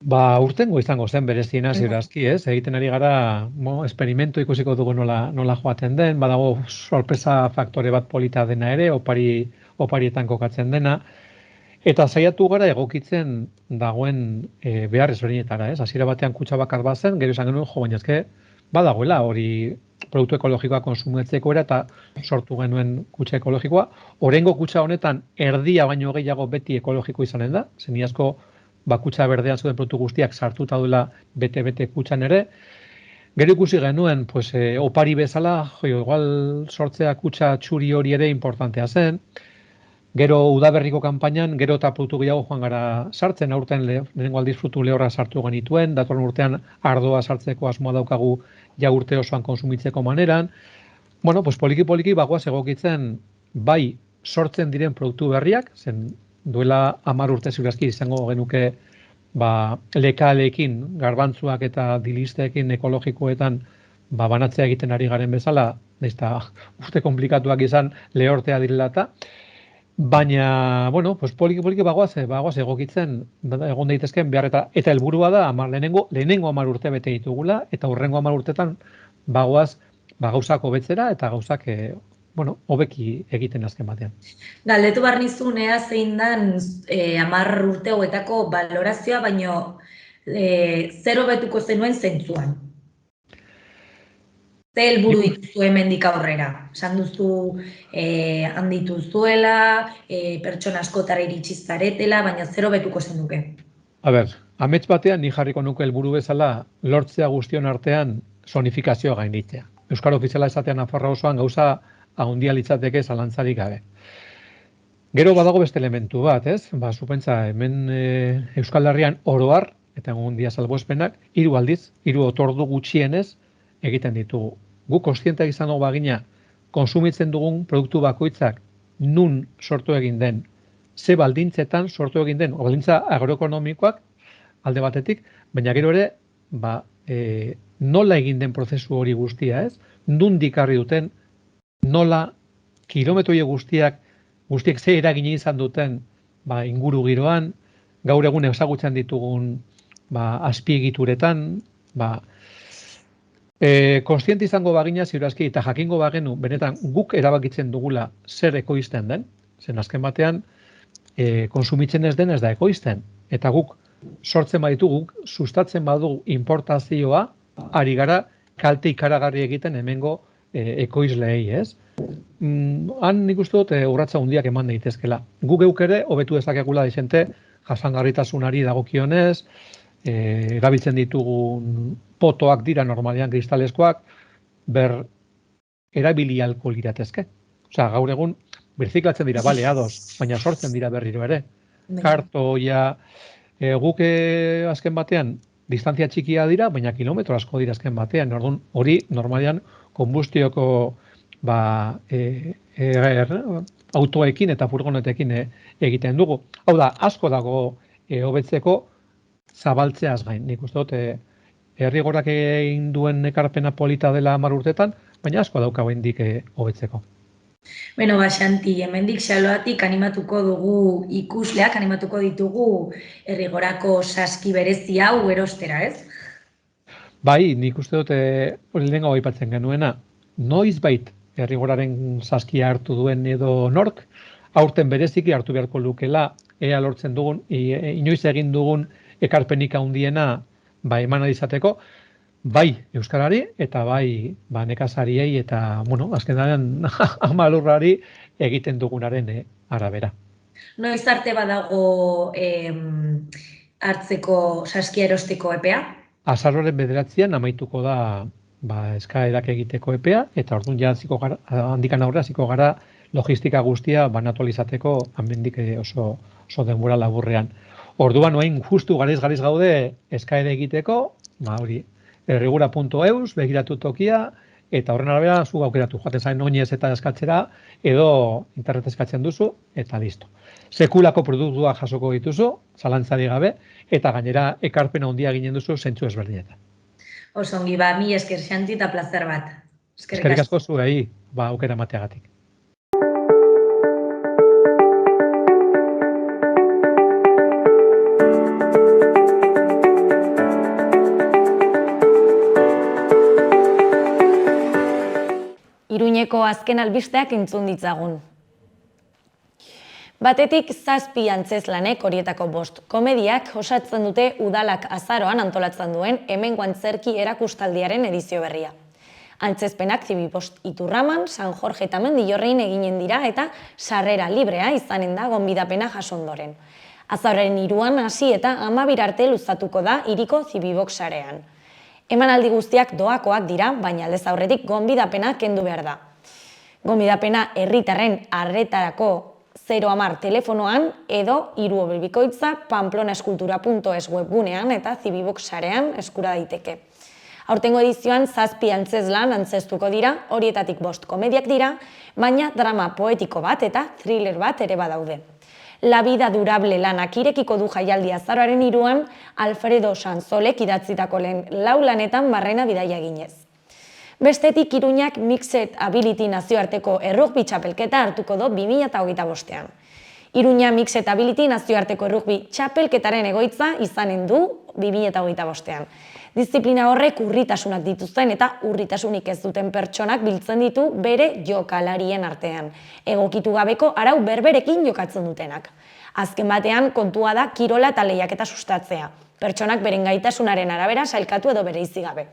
Urtengo izango zen bereziena ziurazki, ez? Egiten ari gara, esperimento ikusiko dugu nola joaten den, badago sorpresa faktore bat polita dena ere, oparietan kokatzen dena, eta saiatu gara egokitzen dagoen behar ezberdinetara, ez? Hasiera batean kutxa bakar bat zen, gero izan genuen, baina ezke, badagoela hori produktu ekologikoa konsumitzeko era eta sortu genuen kutxa ekologikoa. Oraingo kutxa honetan erdia baino gehiago beti ekologiko izanen da, zen iazko kutxa berdean zuen produktu guztiak sartuta duela bete kutxan ere. Gero ikusi genuen, opari bezala, igual sortzea kutxa txuri hori ere importantea zen. Gero udaberriko kanpainan, gero eta produktu gehiago joan gara sartzen, aurten lehenengo aldiz frutu lehorra sartu genituen, datorren urtean ardoa sartzeko asmoa daukagu ja urte osoan konsumitzeko maneran. Bueno, poliki bagoaz egokitzen bai sortzen diren produktu berriak, zen duela 10 urte ziurazki izango genuke lekaleekin, garbantzuak eta dilisteekin ekologikoetan banatzea egiten ari garen bezala, eta uste komplikatuak izan lehortea direla eta, baina, bueno, poliki bagoaz egokitzen egon daitezken behar eta helburua da lehenengo 10 urte bete ditugula eta hurrengo 10 urtetan bagoaz gauzak hobetzera eta gauzak hobeki egiten azken batean. Galdetu behar nizun zein den 10 urte hauetako balorazioa, baino zer hobetuko zenuen zentzuan? Ze helburu dituzu hemendik aurrera? Esan duzu handitu zuela, pertsona askotara iritsi zaretela, baina zer hobetuko zenuke? Amets batean ni jarriko nuke helburu bezala lortzea guztion artean zonifikazioa gainditzea. Euskal ofiziala esatean Nafarroa osoan gauza handia litzateke zalantzarik gabe. Gero badago beste elementu bat, ez? Zupentza, hemen Euskal Herrian oroar, eta egun dia salbuespenak, 3 aldiz, 3 otordu gutxienez egiten ditugu. Gu kontzienteak izango bagina, konsumitzen dugun produktu bakoitzak nun sortu egin den, ze baldintzetan sortu egin den, baldintza agroekonomikoak alde batetik, baina gero ere, nola egin den prozesu hori guztia, ez? Nundik harri duten, nola kilometroie guztiek ze eragina izan duten inguru giroan, gaur egun ezagutzen ditugun azpiegituretan, kontziente izango bagina ziurazki eta jakingo bagenu, benetan guk erabakitzen dugula zer ekoizten den, zen azken batean konsumitzen ez den ez da ekoizten, eta guk sortzen baditugu, sustatzen badugu importazioa, ari gara kalte ikaragarri egiten hemengo ekoizleei, ez? Han nik uste dut urratsa handiak eman daitezkela. Gu geuk ere hobetu dezakegula dizente jasangarritasunari dagokionez, erabiltzen ditugun potoak dira normalean kristalezkoak, erabili ahalko liratezke. Osea, gaur egun birziklatzen dira, bale, ados, baina sortzen dira berriro ere. Kartoia, guk azken batean distantzia txikia dira, baina kilometro asko dira azken batean. Orduan, hori normalean konbustioko autoekin eta furgonetekin egiten dugu. Hau da, asko dago hobetzeko zabaltzeaz gain. Nik uste dut, herrigorak egin duen ekarpena polita dela 10 urtetan, baina asko dauka oraindik hobetzeko. Beno, Xanti, hemendik Xaloatik animatuko dugu ikusleak, animatuko ditugu herrigorako saski berezi hau erostera, ez? Bai, nik uste dut lehenengo aipatzen genuena, noizbait herrigoraren saskia hartu duen edo nork, aurten bereziki hartu beharko lukela, ea lortzen dugun, inoiz egin dugun ekarpenik handiena eman ahal izateko, bai euskarari eta bai nekazariei eta, azkenean amalurrari egiten dugunaren arabera. Noiz arte badago hartzeko saskia erosteko epea? Azaroaren 9 amaituko da eskaerak egiteko epea, eta orduan ja handikan aurrera ziko gara logistika guztia banatu izateko hemendik oso denbora laburrean. Orduan orain justu garaiz gaude eskaera egiteko, hori erregura.eus begiratu tokia, eta horren arabera zu aukeratu joaten zaren oinez eta eskatzera, edo internet eskatzen duzu, eta listo. Sekulako produktua jasoko dituzu, zalantzari gabe, eta gainera ekarpena handia ginen duzu zentzu ezberdinetan. Oso ongi, mi esker Xanti eta plazer bat. Eskerrik asko zuei, aukera emateagatik. Iruñeko azken albisteak entzun ditzagun. Batetik 7 antzezlanek horietako 5 komediak osatzen dute udalak azaroan antolatzen duen hemengo antzerki erakustaldiaren edizio berria. Antzezpenak Zibibost Iturraman, San Jorge eta Mendillorrein eginen dira eta sarrera librea izanen da gonbidapena jaso ondoren. Azaroaren 3 hasi eta 12 arte luzatuko da hiriko Zibibox sarean. Emanaldi guztiak doakoak dira, baina aldez aurretik gonbidapena kendu behar da. Gonbidapena herritarren arretarako 010 telefonoan edo 322 pamplonaskultura.es webgunean eta Zibibox sarean eskura daiteke. Aurtengo edizioan 7 antzezlan antzestuko dira, horietatik 5 komediak dira, baina drama poetiko bat eta thriller bat ere badaude. La vida durable lanak irekiko du jaialdi azaroaren 3an Alfredo Sanzolek idatzitako lehen 4 lanetan barrena bidaia eginez. Bestetik Iruñak Mixed Ability nazioarteko errugbi txapelketa hartuko du 2025an. Iruña Mixed Ability nazioarteko errugbi txapelketaren egoitza izanen du 2025an. Diziplina horrek urritasunak dituzten eta urritasunik ez duten pertsonak biltzen ditu bere jokalarien artean. Egokitu gabeko arau berberekin jokatzen dutenak. Azken batean kontua da kirola eta lehiaketa sustatzea. Pertsonak beren gaitasunaren arabera sailkatu edo bereizi gabe.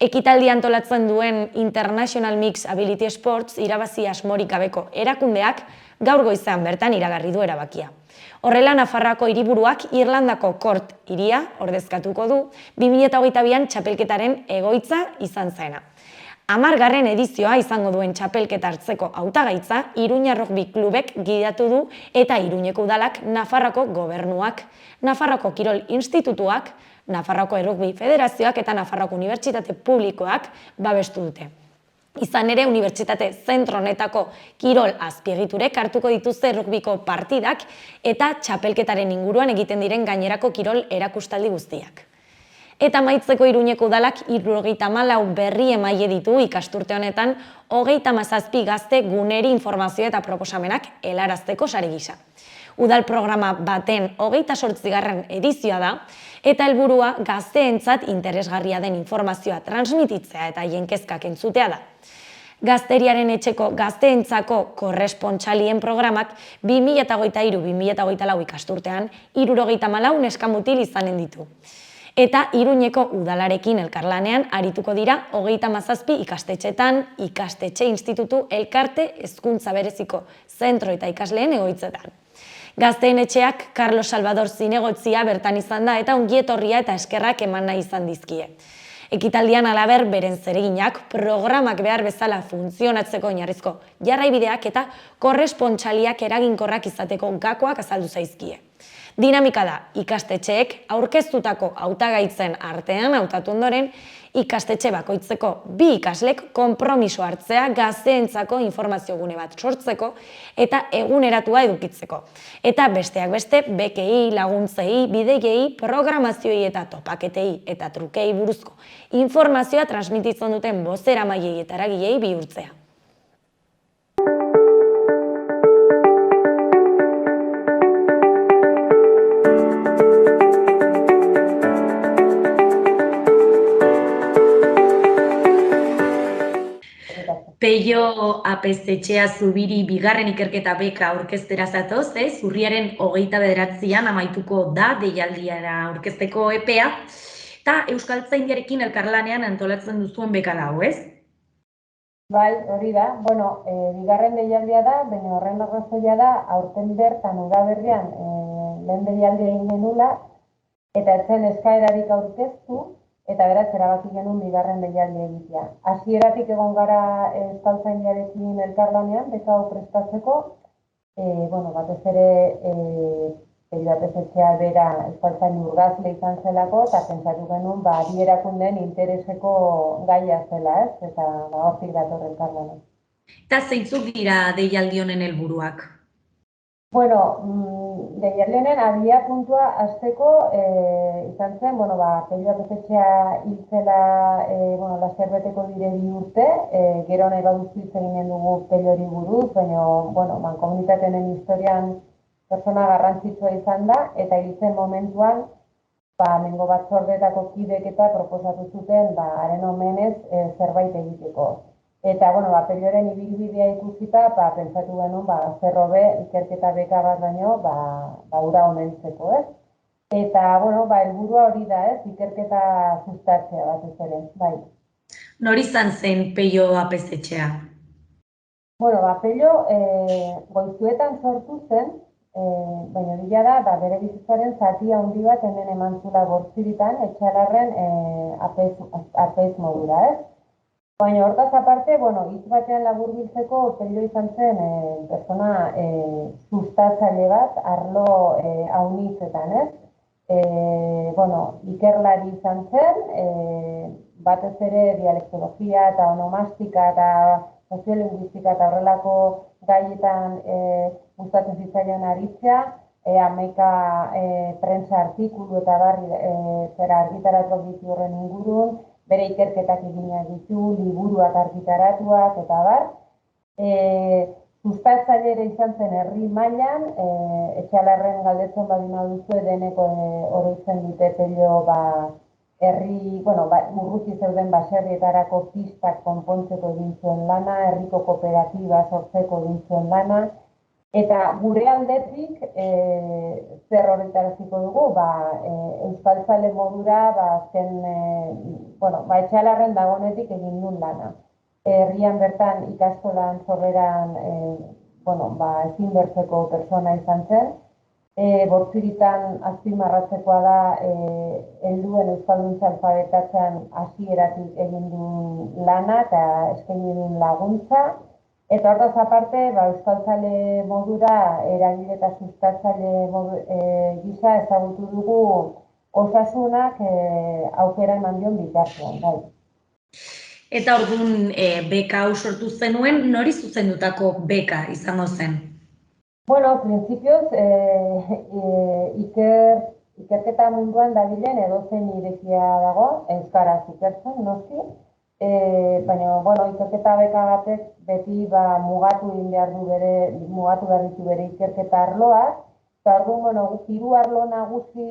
Ekitaldi antolatzen duen International Mixed Ability Sports irabazi asmorik gabeko erakundeak gaur goizean bertan iragarri du erabakia. Horrela, Nafarroako hiriburuak Irlandako Kort hiria ordezkatuko du 2022an txapelketaren egoitza izan zena. 10. edizioa izango duen txapelketa hartzeko hautagaitza Iruña Rugby Klubek gidatu du eta Iruñeko udalak, Nafarroako gobernuak, Nafarroako Kirol Institutuak, Nafarroako Errugbi Federazioak eta Nafarroako Unibertsitate Publikoak babestu dute. Izan ere, unibertsitate zentro honetako kirol azpiegiturek hartuko dituzte errugbiko partidak eta txapelketaren inguruan egiten diren gainerako kirol erakustaldi guztiak. Eta amaitzeko Iruñeko udalak 74 berri emaile ditu ikasturte honetan 37 gazte guneri informazio eta proposamenak helarazteko sare gisa. Udal programa baten 28. edizioa da, eta helburua gazteentzat interesgarria den informazioa transmititzea eta haien kezkak entzutea da. Gazteriaren etxeko gazteentzako korrespontsalien programak 2023-2024 ikasturtean 74 neskamutil izanen ditu. Eta Iruñeko udalarekin elkarlanean arituko dira 37 ikastetxetan, ikastetxe institutu elkarte hezkuntza bereziko zentro eta ikasleen egoitzetan. Gazteen etxeak Carlos Salvador zinegotzia bertan izan da eta ongietorria eta eskerrak eman nahi izan dizkie. Ekitaldian halaber beren zereginak programak behar bezala funtzionatzeko oinarrizko jarraibideak eta korrespontsaliak eraginkorrak izateko gakoak azaldu zaizkie. Dinamika da, ikastetxeek aurkeztutako hautagaitzen artean hautatu ondoren, ikastetxe bakoitzeko 2 ikaslek konpromiso hartzea gazteentzako informazio gune bat sortzeko eta eguneratua edukitzeko. Eta besteak beste, bekei, laguntzei, bideiei, programazioei eta topaketei eta trukei buruzko informazioa transmititzen duten bozeramaileei eta eragilei bihurtzea. Peio Apeztetxea Zubiri bigarren ikerketa beka aurkeztera zatoz, urriaren 29an amaituko da deialdiara aurkezteko epea, Eta Euskaltzaindiarekin elkarlanean antolatzen duzuen beka da, ez? Bai, hori da. Bueno, bigarren deialdia da, baina horren arrazoia da, aurten bertan udaberrian lehen deialdia egin genula, eta ez zen eskaerarik aurkeztu, eta beraz erabaki genuen bigarren deialdia egitea. Hasieratik egon gara Euskaltzaindiarekin elkarlanean, beka hau prestatzeko, batez ere Batez-etxea bera Euskaltzain urgazle izan zelako, eta pentsatu genuen, bi erakundeen intereseko gaia zela, ez? Eta hortik dator elkarlana. Eta zeintzuk dira deialdi honen helburuak? Bueno, deialdi honen abia puntua hasteko izan zen, Pello Batez-etxea hil zela, laster beteko dire 2 urte, gero nahi baduzu hitz eginen dugu Pellori buruz, baina, mankomunitateen historian pertsona garrantzitsua izan da, eta hiltzen momentuan, hemengo batzordeetako kideek eta proposatu zuten, haren omenez zerbait egiteko. Eta, Pelloren ibilbidea ikusita, pentsatu genuen, zer hobe ikerketa beka bat baino, ura omentzeko, ez? Eta, helburua hori da, ez? Ikerketa sustatzea batez ere, bai. Nor izan zen Pello Batez-etxea? Pello Goizuetan sortu zen, baina bila da, bere bizitzaren zati handi bat hemen eman zula Bortziritan, Etxalarren apeiz modura, ez? Baina hortaz aparte, hitz batean laburbiltzeko Pello izan zen pertsona sustatzaile bat, arlo haunitzetan, ez? Ikerlari izan zen, batez ere dialektologia eta onomastika eta soziolinguistika eta horrelako gaietan gustatzen zitzaion aritzea, 11 prentsa artikulu eta argitaratuak ditu horren ingurun, bere ikerketak eginak ditu, liburuak argitaratuak eta bar. Sustatzaile ere izan zen herri mailan, Etxalarren galdetzen badin baduzue deneko oroitzen dute Pello herri, urruti zeuden baserrietarako pistak konpontzeko egin zuen lana, herriko kooperatiba sortzeko egin zuen lana, eta gure aldetik zer horretaraziko dugu, euskaltzale modura, Etxalarren dagoenetik egin duen lana. Herrian bertan ikastolan sorreran ezinbertzeko pertsona izan zen, Bortziritan azpimarratzekoa da helduen euskalduntza alfabetatzean hasieratik egin duen lana eta eskaini duen laguntza. Eta hortaz aparte, euskaltzale modura eragile eta sustatzaile gisa ezagutu dugu osasunak aukera eman dion bitartean. Eta orduan beka hau sortu zenuen, nori zuzendutako beka izango zen? Printzipioz, ikerketa munduan dabilen edozein irekia dago, euskaraz ikertzen, noski, baina, ikerketa beka batek beti mugatu behar ditu bere ikerketa arloak, eta orduan, 3 arlo nagusi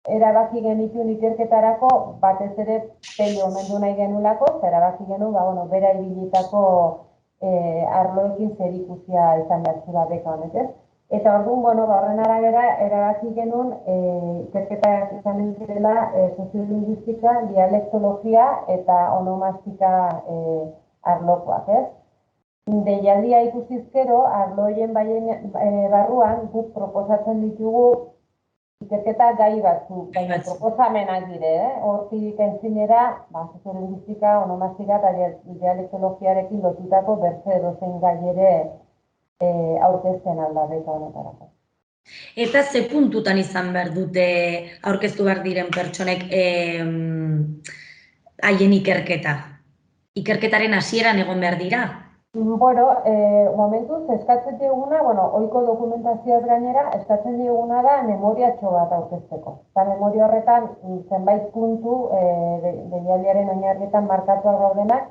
erabaki genituen ikerketarako, batez ere Pello omendu nahi genulako, erabaki genuen, bera ibilitako arloekin zerikusia izan behar zela beka honek, ez? Eta orduan, horren arabera, erabaki genuen ikerketak izan direla soziolinguistika, dialektologia eta onomastika arlokoak, ez? Deialdia ikustizkero, arloien barruan guk proposatzen ditugu ikerketa gai batzuk, baina proposamenak dire, hortik entzinera, soziolinguistika, onomastika eta dialektologiarekin lotutako bertze edozein gai ere aurkezten alda beka honetarako. Eta ze puntutan izan behar dute aurkeztu behar diren pertsonek haien ikerketa? Ikerketaren hasieran egon behar dira? Momentuz, eskatzen dieguna, ohiko dokumentazioaz gainera, eskatzen dieguna da memoriatxo bat aurkezteko. Eta memoria horretan, zenbait puntu, deialdiaren oinarrietan markatuak gaudenak,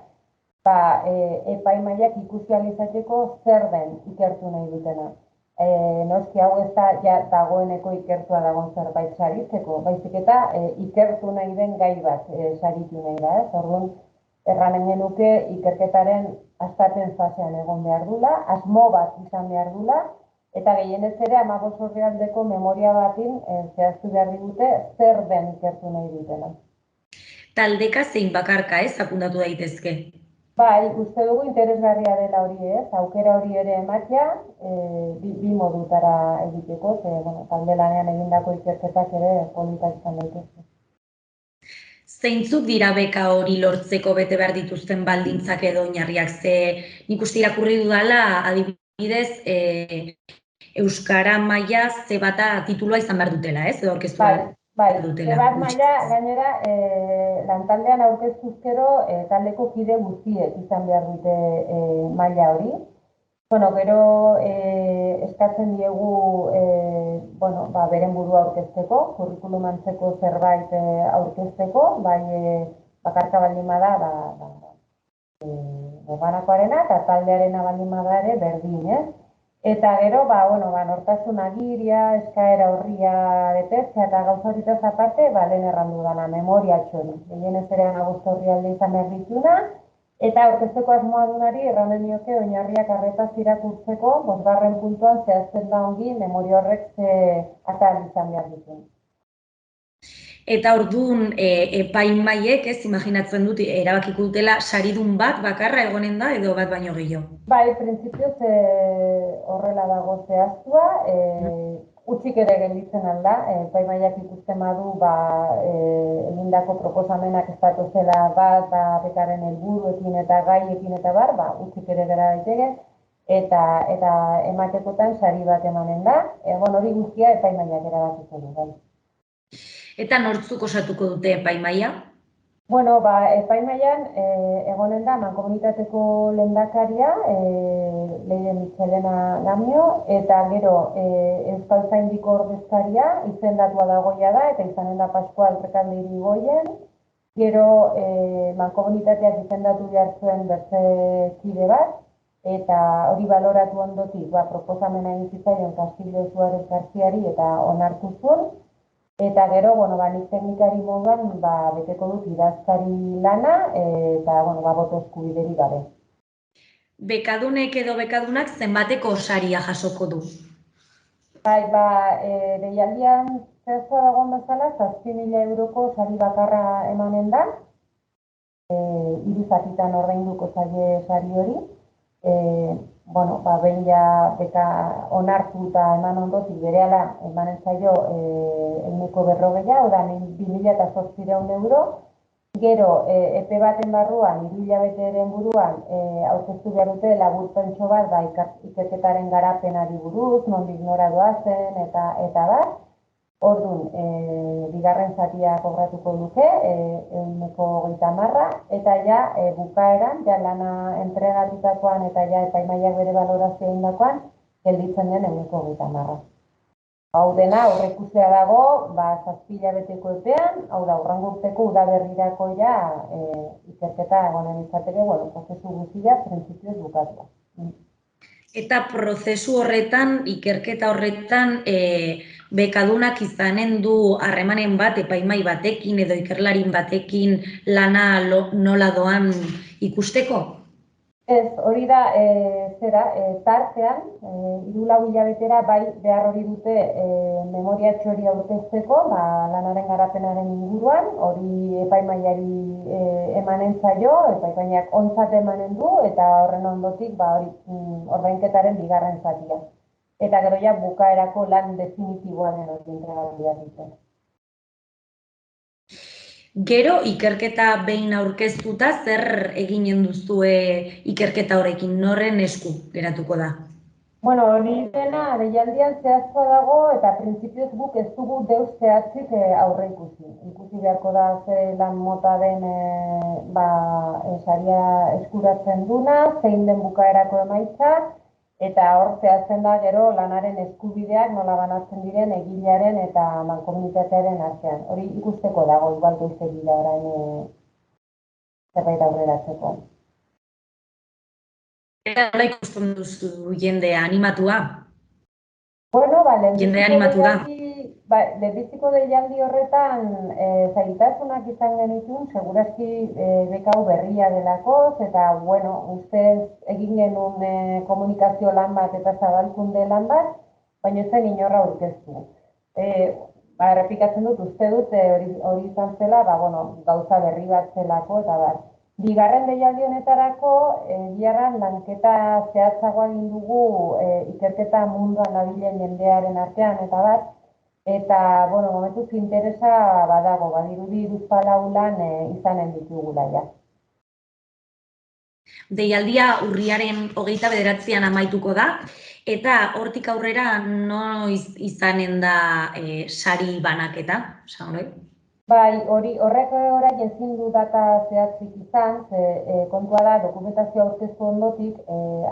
epaimaiak ikusi ahal izateko zer den ikertu nahi dutena. Noski hau ez da dagoeneko ikertua dagoen zerbait saritzeko, baizik eta ikertu nahi den gai bat saritu nahi da, ez? Orduan, erranen genuke ikerketaren hastapen fasean egon behar dula, asmo bat izan behar dula, Eta gehienez ere 15 orrialdeko memoria batin zehaztu behar digute zer den ikertu nahi dutena. Taldeka zein bakarka, zakundatu daitezke. Bai, uste dugu interesgarria dela hori aukera hori ere ematea, bi modutara egiteko, talde lanean egindako ikerketak ere politak izan daitezke. Zeintzuk dira beka hori lortzeko bete behar dituzten baldintzak edo oinarriak? Ze nik uste irakurri dudala, adibidez, Euskara maila ze bata titulua izan behar dutela, edo aurkeztu behar dutela. Bat maila, gainera, lantaldean aurkeztuzkero taldeko kide guztiek izan behar dute maila hori. Gero eskatzen diegu beren burua aurkezteko, kurrikulum antzeko zerbait aurkezteko, bai bakarka baldin bada, banakoarena eta taldearena baldin bada ere berdin, Eta gero, nortasun agiria, eskaera horria betetzea eta gauza horitaz aparte, lehen errandu dana, memoria txori. Gehienez ere 15 orrialde izan behar dituna, eta aurkezteko asmoa dunari erranen nioke oinarriak arretaz irakurtzeko, 5. puntuan zehazten da ongi memoria horrek ze atal izan behar dituen. Eta orduan epaimaiek, imaginatzen dut, erabakiko dutela saridun bat bakarra egonen da edo bat baino gehiago? Bai, printzipioz horrela dago zehaztua, utzik ere gelditzen alda, epaimaiak ikusten badu egindako proposamenak ez datozela bat, bekaren helburuekin eta gaiekin eta bar, utzik ere gera daiteke, eta ematekotan sari bat emanen da, hori guztia epaimaiak erabakiko du, bai. Eta nortzuk osatuko dute epaimaia? Epaimaian egonen da mankomunitateko lehendakaria, Leire Michelena Gamio, eta gero Euskaltzaindiko ordezkaria, izendatua dagoia da, eta izanen da Pascual Rekalde Irigoyen, gero mankomunitateak izendatu behar zuen bertze kide bat, eta hori baloratu ondotik, proposamena egin zitzaion Castillo Suárez Garziari eta onartu zuen, eta gero, nik teknikari moduan beteko dut idazkari lana eta, boto eskubideri gabe. Bekadunek edo bekadunak zenbateko saria jasoko du? Deialdian zehaztua dagoen bezala, 7.000 euroko sari bakarra emanen da, 3 zatitan ordainduko zaie sari hori, behin beka onartu eta eman ondotik berehala emanen zaio 140.000, oda 2.800 euro. Gero, epe baten barruan, 3 hilabeteren buruan, aurkeztu behar dute laburpentxo bat ikerketaren garapenari buruz, nondik nora doazen eta bat. Orduan, bigarren zatia kobratuko duke, 130.000, eta bukaeran, lana entregatutakoan eta epaimaiak bere balorazioa indakoan, gelditzen den 130.000. Hau dena, horrekusea dago, 7 hilabeteko epean, hau da, hurrengo urteko udaberrirako ikerketa egonen izateke, prozesu guztia, printzipioz bukatua. Eta prozesu horretan, ikerketa horretan, bekadunak izanen du harremanen bat epaimai batekin edo ikerlarin batekin lana nola doan ikusteko? Ez, hori da, tartean, 3-4 hilabetera behar hori dute memoria txori aurkezteko, lanaren garapenaren inguruan, hori epaimaiari emanen zaio, epaimaiak ontzat emanen du, eta horren ondotik ordainketaren bigarren zatia. Eta gero bukaerako lan definitiboaren hori entregatu behar dute. Gero, ikerketa behin aurkeztuta, zer eginen duzue ikerketa horrekin, norren esku geratuko da? Hori dena, deialdian zehazkoa dago eta printzipioz guk ez dugu deus zehatzik aurre ikusi. Ikusi beharko da ze lan mota den saria eskuratzen duna, zein den bukaerako emaitza, eta hor zehazten da gero lanaren eskubideak nola banatzen diren egilearen eta mankomunitatearen artean. Hori ikusteko dago, igual goizegi da orain zerbait aurreratzeko. Eta nola ikusten duzu jendea animatua? Jendea animatu da. Lehenbiziko deialdi horretan zailtasunak izan genitun, segurazki bekau berria delakoz, eta ustez egin genuen komunikazio lan bat eta zabalkunde lan bat, baina ez zen inorra aurkeztu. Errepikatzen dut, uste dut hori izan zela, gauza berri bat zelako, eta bar. Bigarren deialdi honetarako, biarran lanketa zehatzagoa egin dugu ikerketa munduan dabilen jendearen artean, eta bat, eta, momentuz interesa badago, badirudi 14 lan izanen ditugula, ja. Deialdia urriaren 29an amaituko da, eta hortik aurrera noiz izanen da sari banaketa, esan hori? Bai, horrek orain ezin du data zehatzik izan, kontua da dokumentazio aurkeztu ondotik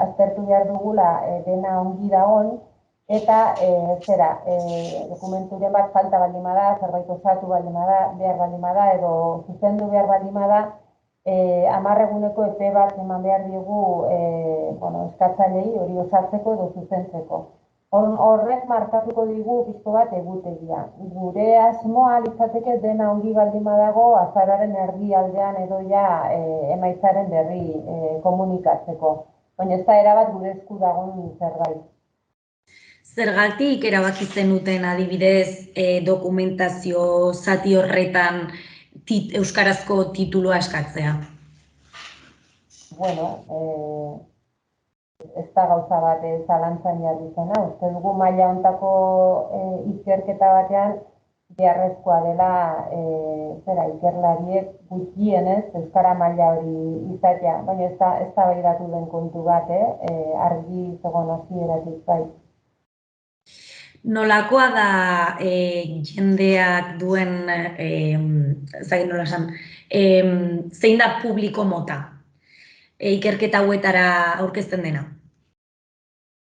aztertu behar dugula dena ongi dagoen, eta dokumenturen bat falta baldin bada, zerbait osatu baldin bada, behar baldin bada, edo zuzendu behar baldin bada, 10 eguneko epe bat eman behar diegu eskatzailei hori osatzeko edo zuzentzeko. Horrek markatuko digu pixko bat egutegia. Gure asmoa litzateke dena ongi baldin badago azararen erdialdean edo ja emaitzaren berri komunikatzeko. Baina ez da erabat gure esku dagoen zerbait. Zergatik erabaki zenuten adibidez dokumentazio zati horretan euskarazko titulua eskatzea? Ez da gauza bat zalantzan jarri zena. Uste dugu maila hontako ikerketa batean beharrezkoa dela ikerlariek gutxienez euskara maila hori izatea. Baina ez da behiratu den kontu bat, argi zegoen hasieratik bai. Nolakoa da jendeak duen, ezagik nola esan, zein da publiko mota ikerketa hauetara aurkezten dena?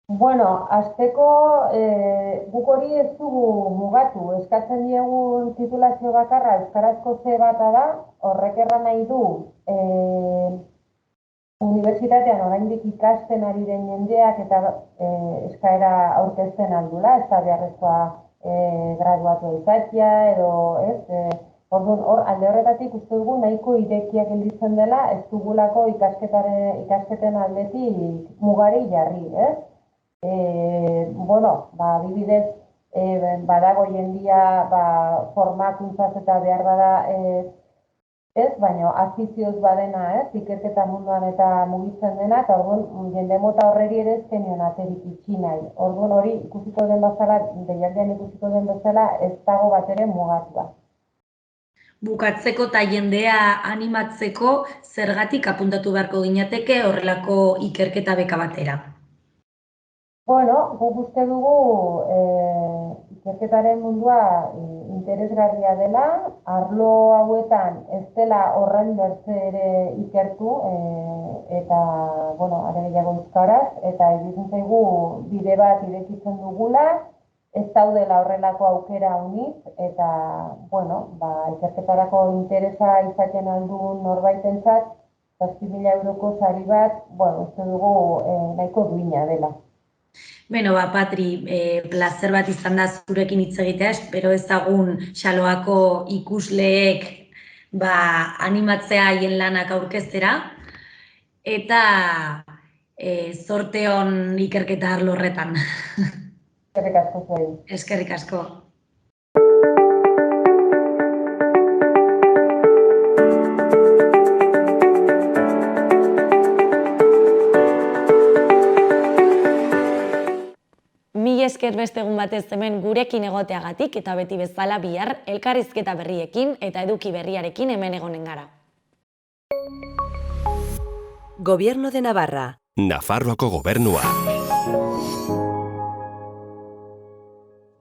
Hasteko guk hori ez dugu mugatu. Eskatzen diegun titulazio bakarra euskarazko C bata da, horrek erran nahi du unibertsitatean oraindik ikasten ari den jendeak eta eskaera aurkezten aldula, ez da beharrezkoa graduatu izatea edo ez. Hor alde horretatik uste dugu nahiko irekiak gelditzen dela, ez dugulako ikasketen aldetik mugari jarri, ez? Adibidez, badago jendia formakuntzaz eta behar bada ez, baina afizioz badena, ez, ikerketa munduan eta mugitzen dena, eta orduan jende mota horreri ere ez genion aterik itxi nahi. Orduan hori ikusiko den bezala, deialdian ikusiko den bezala, ez dago bat ere mugatua. Bukatzeko eta jendea animatzeko zergatik apuntatu beharko ginateke horrelako ikerketa beka batera? Guk uste dugu ikerketaren mundua interesgarria dela, arlo hauetan ez dela horren bertze ere ikertu, eta, are gehiago euskaraz, eta iruditzen zaigu bide bat irekitzen dugula, ez daudela horrelako aukera uniz, eta, ikerketarako interesa izaten aldun norbaitentzat, 7.000 euroko sari bat, uste dugu nahiko duina dela. Patri, plazer bat izan da zurekin hitz egitea, espero ezagun Xaloako ikusleek animatzea haien lanak aurkeztera, eta zorte on ikerketa arlo horretan. Eskerrik asko zuei. Eskerrik asko. Mila esker beste egun batez hemen gurekin egoteagatik eta beti bezala bihar elkarrizketa berriekin eta eduki berriarekin hemen egonen gara. Gobierno de Navarra. Nafarroako gobernua.